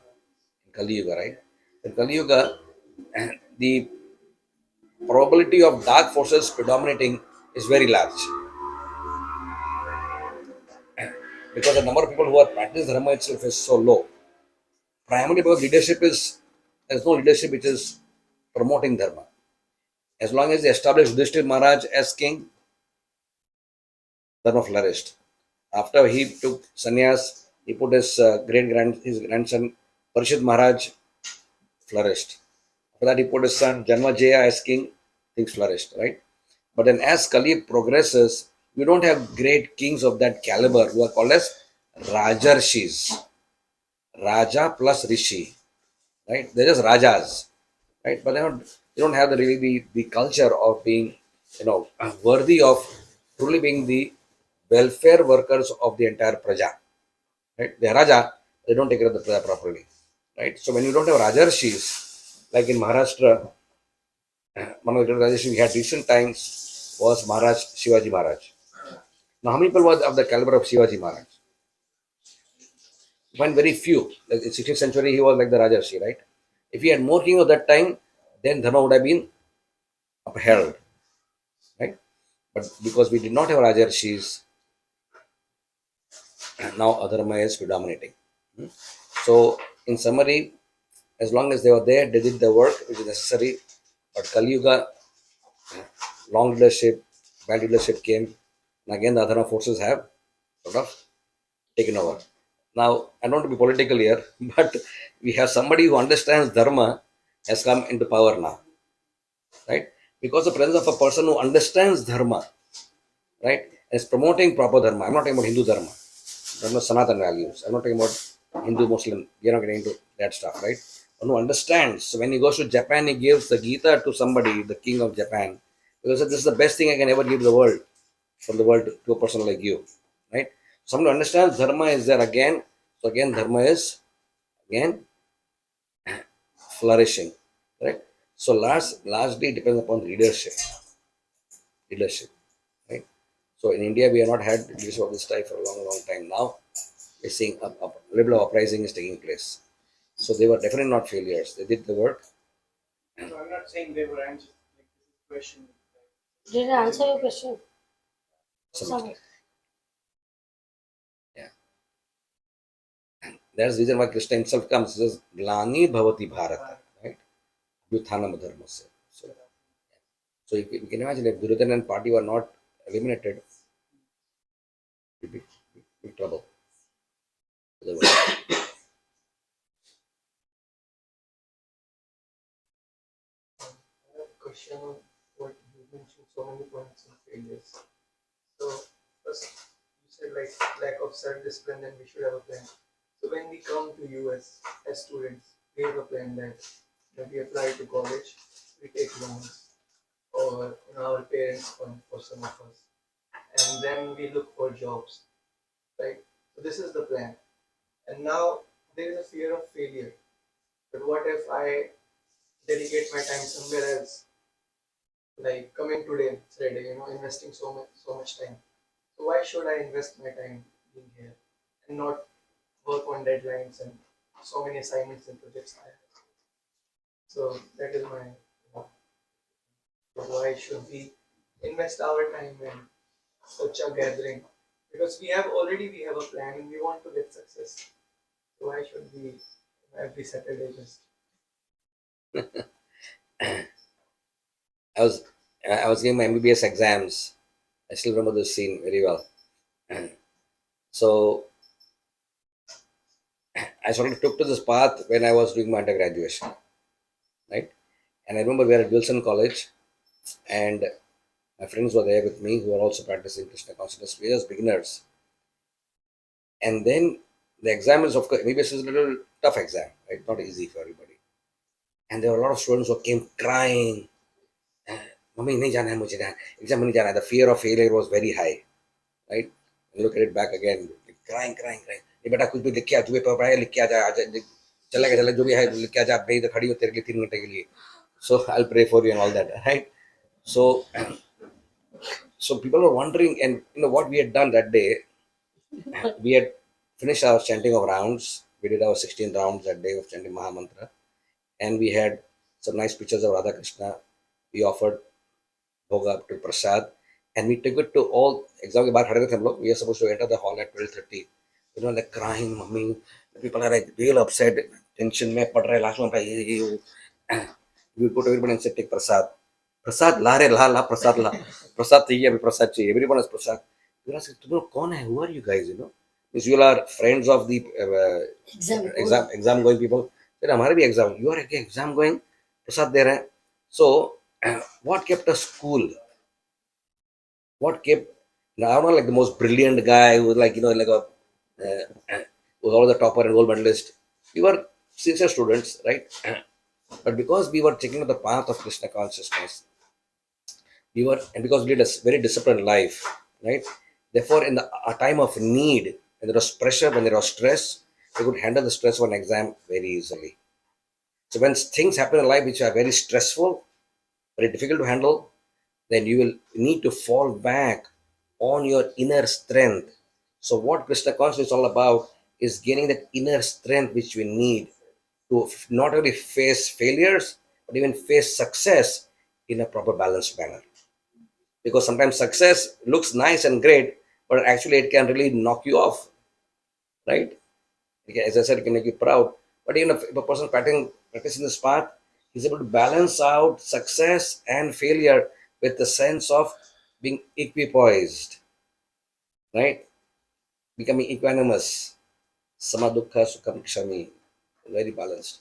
Yuga, right? In Kali Yuga, the probability of dark forces predominating is very large, because the number of people who are practicing dharma itself is so low. Primarily because there's no leadership which is promoting dharma. As long as they established Yudhishthir Maharaj as king, dharma flourished. After he took sannyas, he put his grandson Parishad Maharaj flourished. After that, he put his son Janmajaya as king, things flourished, right? But then as Kali progresses, we don't have great kings of that caliber who are called as Rajarshis. Raja plus Rishi, right? They're just Rajas, right? But they don't have the culture of being, worthy of truly being the welfare workers of the entire Praja, right? They're Raja, they don't take care of the Praja properly, right? So when you don't have Rajarshis, like in Maharashtra, one of the Rajarshis we had recent times was Maharaj Shivaji Maharaj. Now, how many people were of the caliber of Shivaji Maharaj? You find very few. Like in 16th century, he was like the Rajarshi, right? If he had more king of that time, then Dharma would have been upheld, right? But because we did not have Rajarshis, now Adharma is predominating. So, in summary, as long as they were there, they did the work which is necessary. But Kali Yuga, long leadership, bad leadership came, and again the Adharma forces have sort of taken over. Now, I don't want to be political here, but we have somebody who understands Dharma has come into power now, right? Because the presence of a person who understands Dharma, right, is promoting proper Dharma. I'm not talking about Hindu Dharma, Dharma Sanatan values. I'm not talking about Hindu Muslim. You're not getting into that stuff, right? One who understands. So when he goes to Japan, he gives the Gita to somebody, the king of Japan, because this is the best thing I can ever give the world, from the world to a person like you, right? Someone who understands Dharma is there again. So again, Dharma is again flourishing, right? So largely it depends upon leadership, right? So in India, we have not had leadership of this type for a long, long time now. We're seeing a little of uprising is taking place. So they were definitely not failures. They did the work. So I'm not saying they were. I'm just like this is a question. Did I answer your question? Some Some. extent. Yeah. That's the reason why Krishna himself comes. He says, Glani Bhavati Bharata, right? Yuthanam Dharmasya. So you can imagine if Duryodhana and party were not eliminated, we'd be in trouble. Otherwise, I have a question on what you mentioned so many points and failures. So first you said like lack of self-discipline and we should have a plan. So when we come to US as students, we have a plan that when we apply to college, we take loans or our parents fund for some of us. And then we look for jobs, right? So this is the plan. And now there is a fear of failure. But what if I dedicate my time somewhere else, like coming today, Friday, investing so much time. So why should I invest my time being here and not work on deadlines and so many assignments and projects I have? So that is my why should we invest our time in such a gathering? Because we have a plan and we want to get success. So why should we every Saturday just I was I was giving my MBBS exams. I still remember this scene very well. So I sort of took to this path when I was doing my undergraduation, right? And I remember we were at Wilson College, and my friends were there with me who were also practicing Krishna consciousness. We were just beginners. And then the exam is, of course, MBBS is a little tough exam, right? Not easy for everybody. And there were a lot of students who came crying. Mummy, nahi jana hai mujhe exam nahi jana hai. The fear of failure was very high, right? And look at it back again, crying, crying, crying. ये बेटा कुछ भी लिख के आ, जुए पर पढ़ाया लिख के आ जा, चलेगा जो भी है लिख के आ जा, मैं इधर खड़ी हूँ तेरे लिए 3 घंटे के लिए. So I'll pray for you and all that, right? So so people were wondering, and what we had done that day. We had finished our chanting of rounds. We did our 16 rounds that day of chanting Mahamantra, and we had some nice pictures of Radha Krishna. We offered bhoga to Prasad, and we took it to all. Exam के बाद खड़े थे हम लोग. We are supposed to enter the hall at 12:30. Like crying, mummy. People are like real upset, tension में पड़ रहे. Last one, we put everybody and said, take Prasad. Prasad, la re la Prasad la. Prasad चाहिए अभी प्रसाद चाहिए. Everyone has Prasad. You ask, तुम लोग कौन है? Who are you guys? Means you are friends of the exam going people. Then हमारे भी exam. You are again exam going. प्रसाद दे रहे हैं. So what kept us cool? What kept? Now I'm not like the most brilliant guy who was like like a was always the topper and gold medalist. We were sincere students, right? But because we were taking the path of Krishna consciousness, and because we led a very disciplined life, right? Therefore, in a time of need, when there was pressure, when there was stress, we could handle the stress of an exam very easily. So when things happen in life which are very stressful, very difficult to handle, then you will need to fall back on your inner strength. So what Krishna consciousness is all about is gaining that inner strength which we need to not only face failures, but even face success in a proper balanced manner. Because sometimes success looks nice and great, but actually it can really knock you off, right? As I said, it can make you proud. But even if a person practicing this path is able to balance out success and failure with the sense of being equipoised, right? Becoming equanimous, samadukha sukham kshami, very balanced.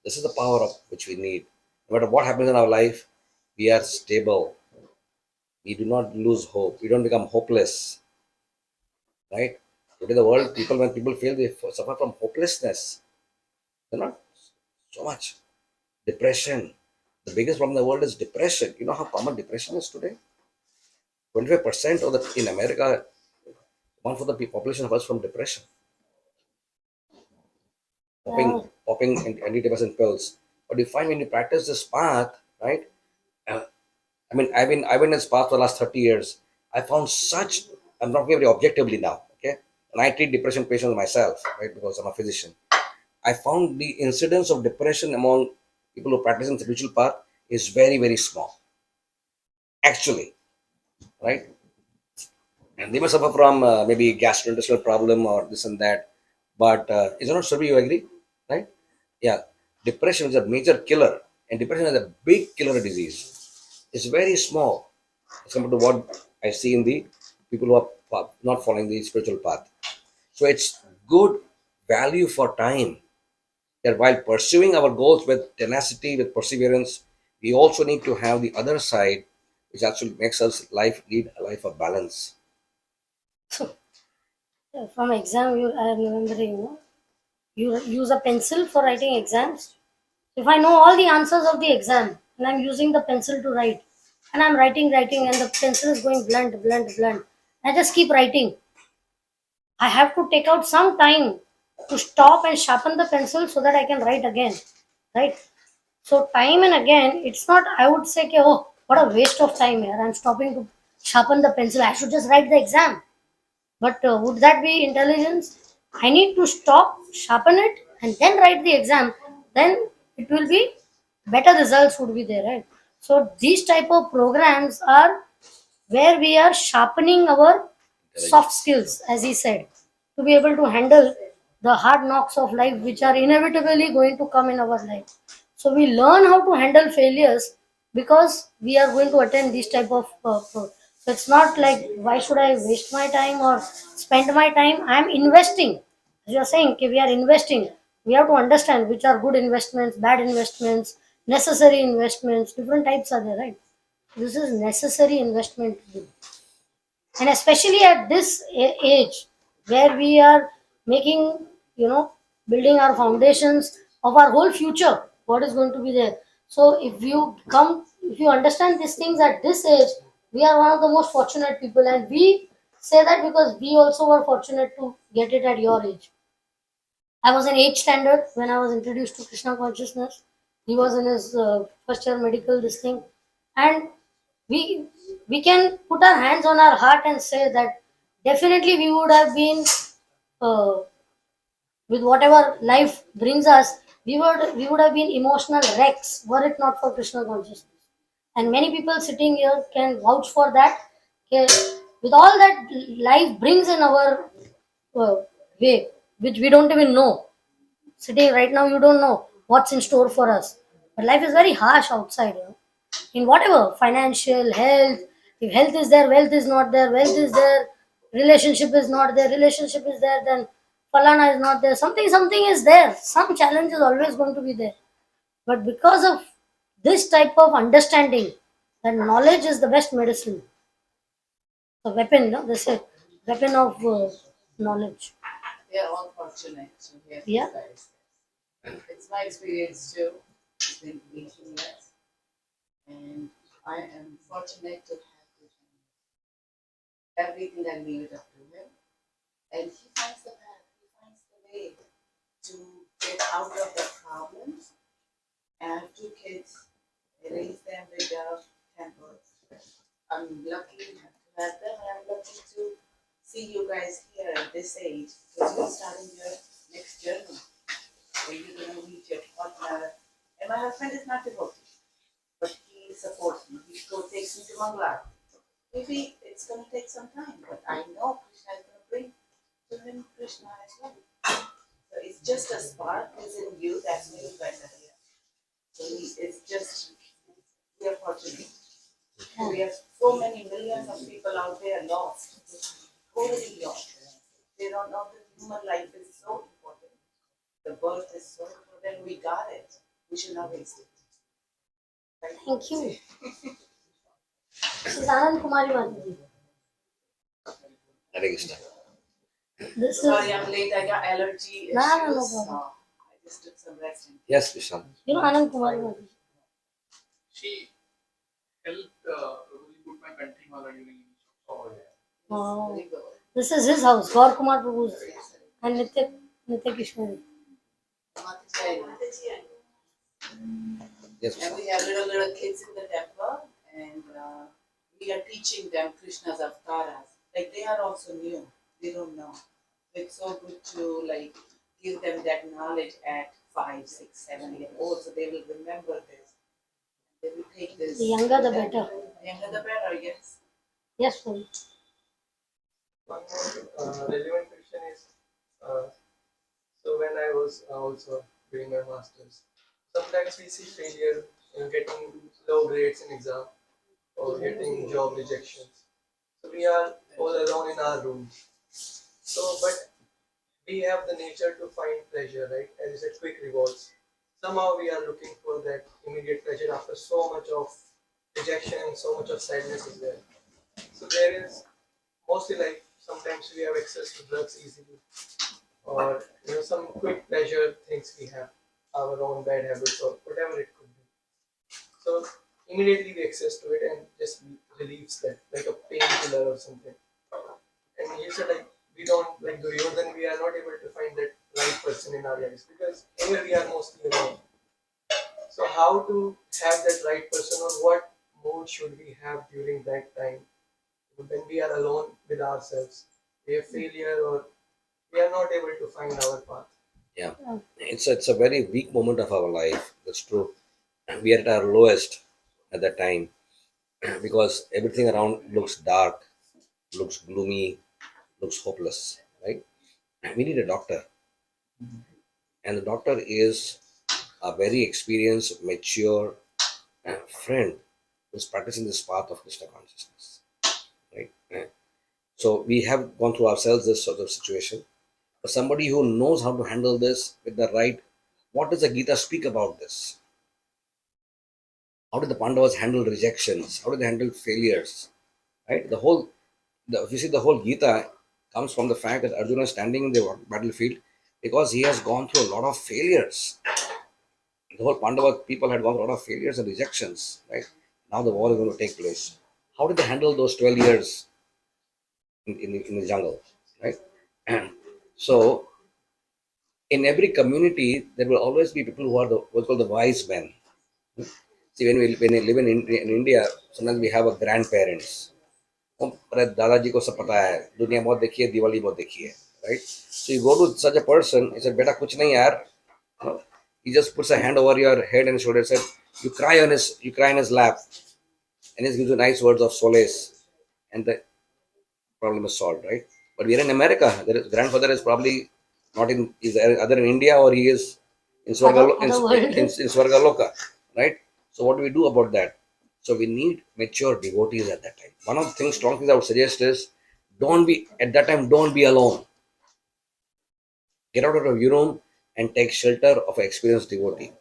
This is the power of which we need. No matter what happens in our life, we are stable. We do not lose hope. We don't become hopeless, right? Today, the world, when people fail, they suffer from hopelessness. They're not so much. Depression. The biggest problem in the world is depression. You know how common depression is today? 25% of the in America, one for the population suffers from depression. Yeah. Popping antidepressant pills. But you find when you practice this path, right? Uh, I've been in this path for the last 30 years. I found such. I'm not very objectively now, okay? And I treat depression patients myself, right? Because I'm a physician. I found the incidence of depression among people who practice in spiritual path is very, very small. Actually, right? And they may suffer from maybe gastrointestinal problem or this and that. But is it not, Shravi, you agree? Right? Yeah. Depression is a major killer, and depression is a big killer disease. It's very small as compared to what I see in the people who are not following the spiritual path. So it's good value for time that while pursuing our goals with tenacity, with perseverance, we also need to have the other side, which actually makes us lead a life of balance. So from exam, I am remembering, you use a pencil for writing exams. If I know all the answers of the exam and I'm using the pencil to write, and I'm writing, and the pencil is going blunt, I just keep writing. I have to take out some time to stop and sharpen the pencil so that I can write again. Right? So time and again, it's not, I would say, okay, oh, what a waste of time here. I'm stopping to sharpen the pencil. I should just write the exam. But would that be intelligence? I need to stop, sharpen it, and then write the exam. Then it will be better results would be there, right? So these type of programs are where we are sharpening our soft skills, as he said, to be able to handle the hard knocks of life, which are inevitably going to come in our life. So we learn how to handle failures because we are going to attend these type of so it's not like why should I waste my time or spend my time. I am investing. As you are saying, okay, we are investing. We have to understand which are good investments, bad investments, necessary investments. Different types are there, right? This is necessary investment to do, and especially at this age where we are making, building our foundations of our whole future, what is going to be there. So if you understand these things at this age, we are one of the most fortunate people, and we say that because we also were fortunate to get it at your age. I was in 8th standard when I was introduced to Krishna consciousness. He was in his first year medical this thing, and we we can put our hands on our heart and say that definitely we would have been, uh, with whatever life brings us, we would have been emotional wrecks were it not for Krishna consciousness. And many people sitting here can vouch for that. Okay, with all that life brings in our uh, way, which we don't even know. Sitting right now, you don't know what's in store for us. But life is very harsh outside. In whatever financial, health. If health is there, wealth is not there. Wealth is there, relationship is not there. Relationship is there, then falana is not there. Something is there. Some challenge is always going to be there. But because of this type of understanding, that knowledge is the best medicine. The weapon, no? They say weapon of knowledge. We are all fortunate to hear Yeah. you guys. It's my experience too. It's been 18 years, and I am fortunate to have with him. Everything I leave it up to him, and he finds the path. He finds the way to get out of the problems. And I have two kids. I raise them without tempers. I'm lucky to have them, and I'm lucky to see you guys here at this age because you're starting your next journey where you're going to meet your partner. And my husband is not devoted, but he supports me. He takes me to Mangla. Maybe it's going to take some time, but I know Krishna is going to bring to him Krishna as well. So it's just a spark is in you. That's why you guys are here. So it's just, we are fortunate. We have so many millions of people out there lost, totally lost. They don't know that human life is so important. The birth is so important. We got it. We should not waste it. Right? Thank you. This is Anand Kumari Mataji. Hare Krishna. This Sorry, is I'm late. I got allergy issues. No problem. I just took some rest. Yes, Vishal. Anand Kumari Mataji. She helped really put my country mother during oh yeah. Wow. Very good. This is his house, Gaur Kumar Prabhu's, and Nitya Kishore. Yes, And Vishal. we have little kids in the temple, and we are teaching them Krishna's avatars. Like they are also new; they don't know. It's so good to like give them that knowledge at 5, 6, 7 years old, so they will remember this. They will take this. The younger the better. The younger the better, yes. Yes, sir. One more relevant question is, uh, so when I was also doing my masters, sometimes we see failure, getting low grades in exam or getting job rejections. So we are all alone in our room. So, but we have the nature to find pleasure, right? As you said, quick rewards. Somehow we are looking for that immediate pleasure after so much of rejection and so much of sadness is there. So there is mostly like sometimes we have access to drugs easily, or some quick pleasure things we have, our own bad habits or whatever it could be. So immediately we access to it and just relieves that like a painkiller or something. And you said like we don't like Duryodhan, we are not able to find that right person in our lives because here we are mostly alone. So how to have that right person, or what mood should we have during that time when we are alone with ourselves? We have failure or we are not able to find our path. Yeah. It's a very weak moment of our life. That's true. We are at our lowest at that time because everything around looks dark, looks gloomy, looks hopeless, right? We need a doctor, and the doctor is a very experienced, mature friend who's practicing this path of Krishna consciousness, right? So we have gone through ourselves this sort of situation. For somebody who knows how to handle this with the right, what does the Gita speak about this? How did the Pandavas handle rejections? How did they handle failures? Right? If you see the whole Gita comes from the fact that Arjuna is standing in the battlefield because he has gone through a lot of failures. The whole Pandava people had gone through a lot of failures and rejections. Right? Now the war is going to take place. How did they handle those 12 years in the jungle? Right? And so in every community, there will always be people who are what's called the wise men. See, when we live in India, sometimes we have a grandparents. अरे दादाजी को सब पता है दुनिया बहुत देखी है दिवाली बहुत देखी है right so you go to such a person he said बेटा कुछ नहीं यार he just puts a hand over your head and shoulder said you cry in his lap and he gives you nice words of solace and the problem is solved right but we are in America grandfather is probably not in is either in India or he is in Other world. in Swargaloka right so what do we do about that so we need mature devotees at that time. One of the things, strong things I would suggest is don't be alone. Get out of your room and take shelter of an experienced devotee.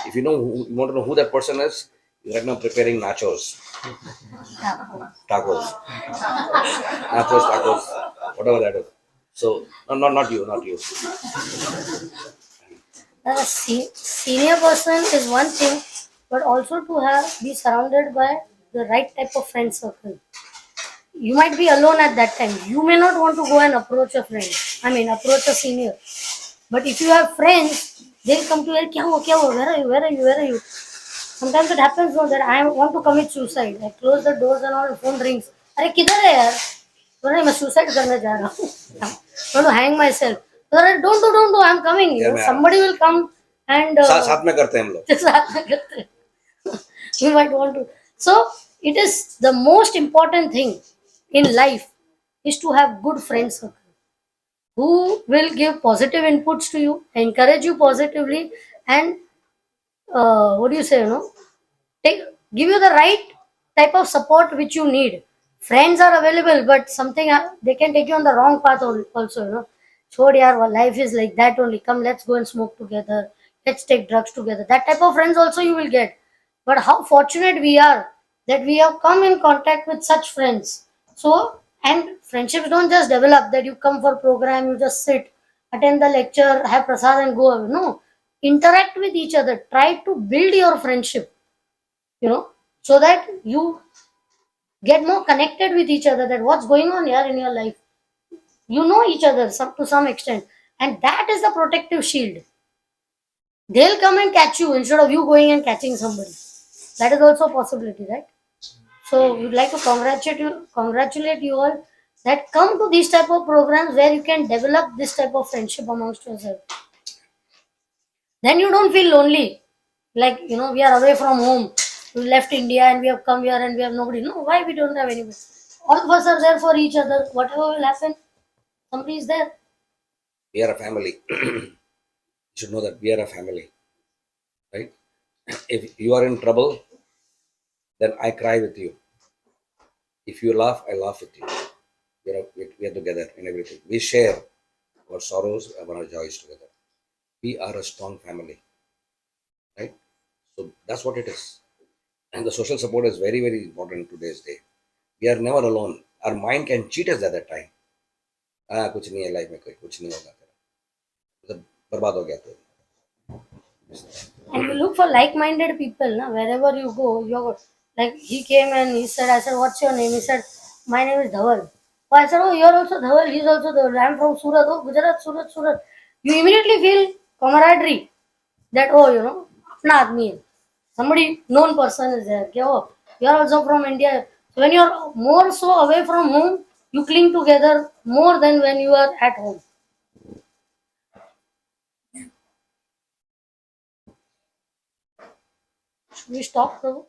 If you want to know who that person is, you're right now preparing tacos, tacos, whatever that is. So, no, not you. A senior person is one thing, but also to have be surrounded by the right type of friend circle. You might be alone at that time. You may not want to go and approach a friend. I mean, approach a senior. But if you have friends, they'll come to you. Kya hua? Where are you? Where are you? Where are you? Sometimes it happens no, that I want to commit suicide. I close the doors and all. Phone rings. अरे किधर है यार? बोले मैं suicide करने जा रहा हूँ. I want to hang myself. अरे don't do. I'm coming. You know, somebody will come and साथ में करते हैं हम लोग. साथ में करते हैं. You might want to. So it is the most important thing in life is to have good friends circle who will give positive inputs to you, encourage you positively, and what do you say? Take give you the right type of support which you need. Friends are available, but something they can take you on the wrong path also. Chhod yaar, life is like that only. Come, let's go and smoke together. Let's take drugs together. That type of friends also you will get. But how fortunate we are that we have come in contact with such friends. So, and friendships don't just develop that you come for program, you just sit, attend the lecture, have prasad and go away. No, interact with each other. Try to build your friendship, so that you get more connected with each other. That what's going on here in your life. You know each other to some extent, and that is the protective shield. They'll come and catch you instead of you going and catching somebody. That is also a possibility, right? So we'd like to congratulate you all that come to these type of programs where you can develop this type of friendship amongst yourself. Then you don't feel lonely. Like, we are away from home. We left India and we have come here and we have nobody. No, why we don't have anybody? All of us are there for each other. Whatever will happen, somebody is there. We are a family. You should know that we are a family, right? If you are in trouble, then I cry with you. If you laugh, I laugh with you. We are together in everything. We share our sorrows and our joys together. We are a strong family, right? So that's what it is. And the social support is very, very important in today's day. We are never alone. Our mind can cheat us at that time. कुछ नहीं है life में कोई कुछ नहीं होगा तेरा मतलब बर्बाद हो गया तो And you look for like-minded people, na? Wherever you go, you're like he came and he said, I said, what's your name? He said, my name is Dhaval. Oh, I said, oh, you're also Dhaval. He's also Dhaval. I'm from Surat. Oh, Gujarat, Surat, Surat. You immediately feel camaraderie that, oh, apna aadmi hai. Somebody, known person is there. Okay, oh, you're also from India. So when you're more so away from home, you cling together more than when you are at home. Should we stop, Prabhu?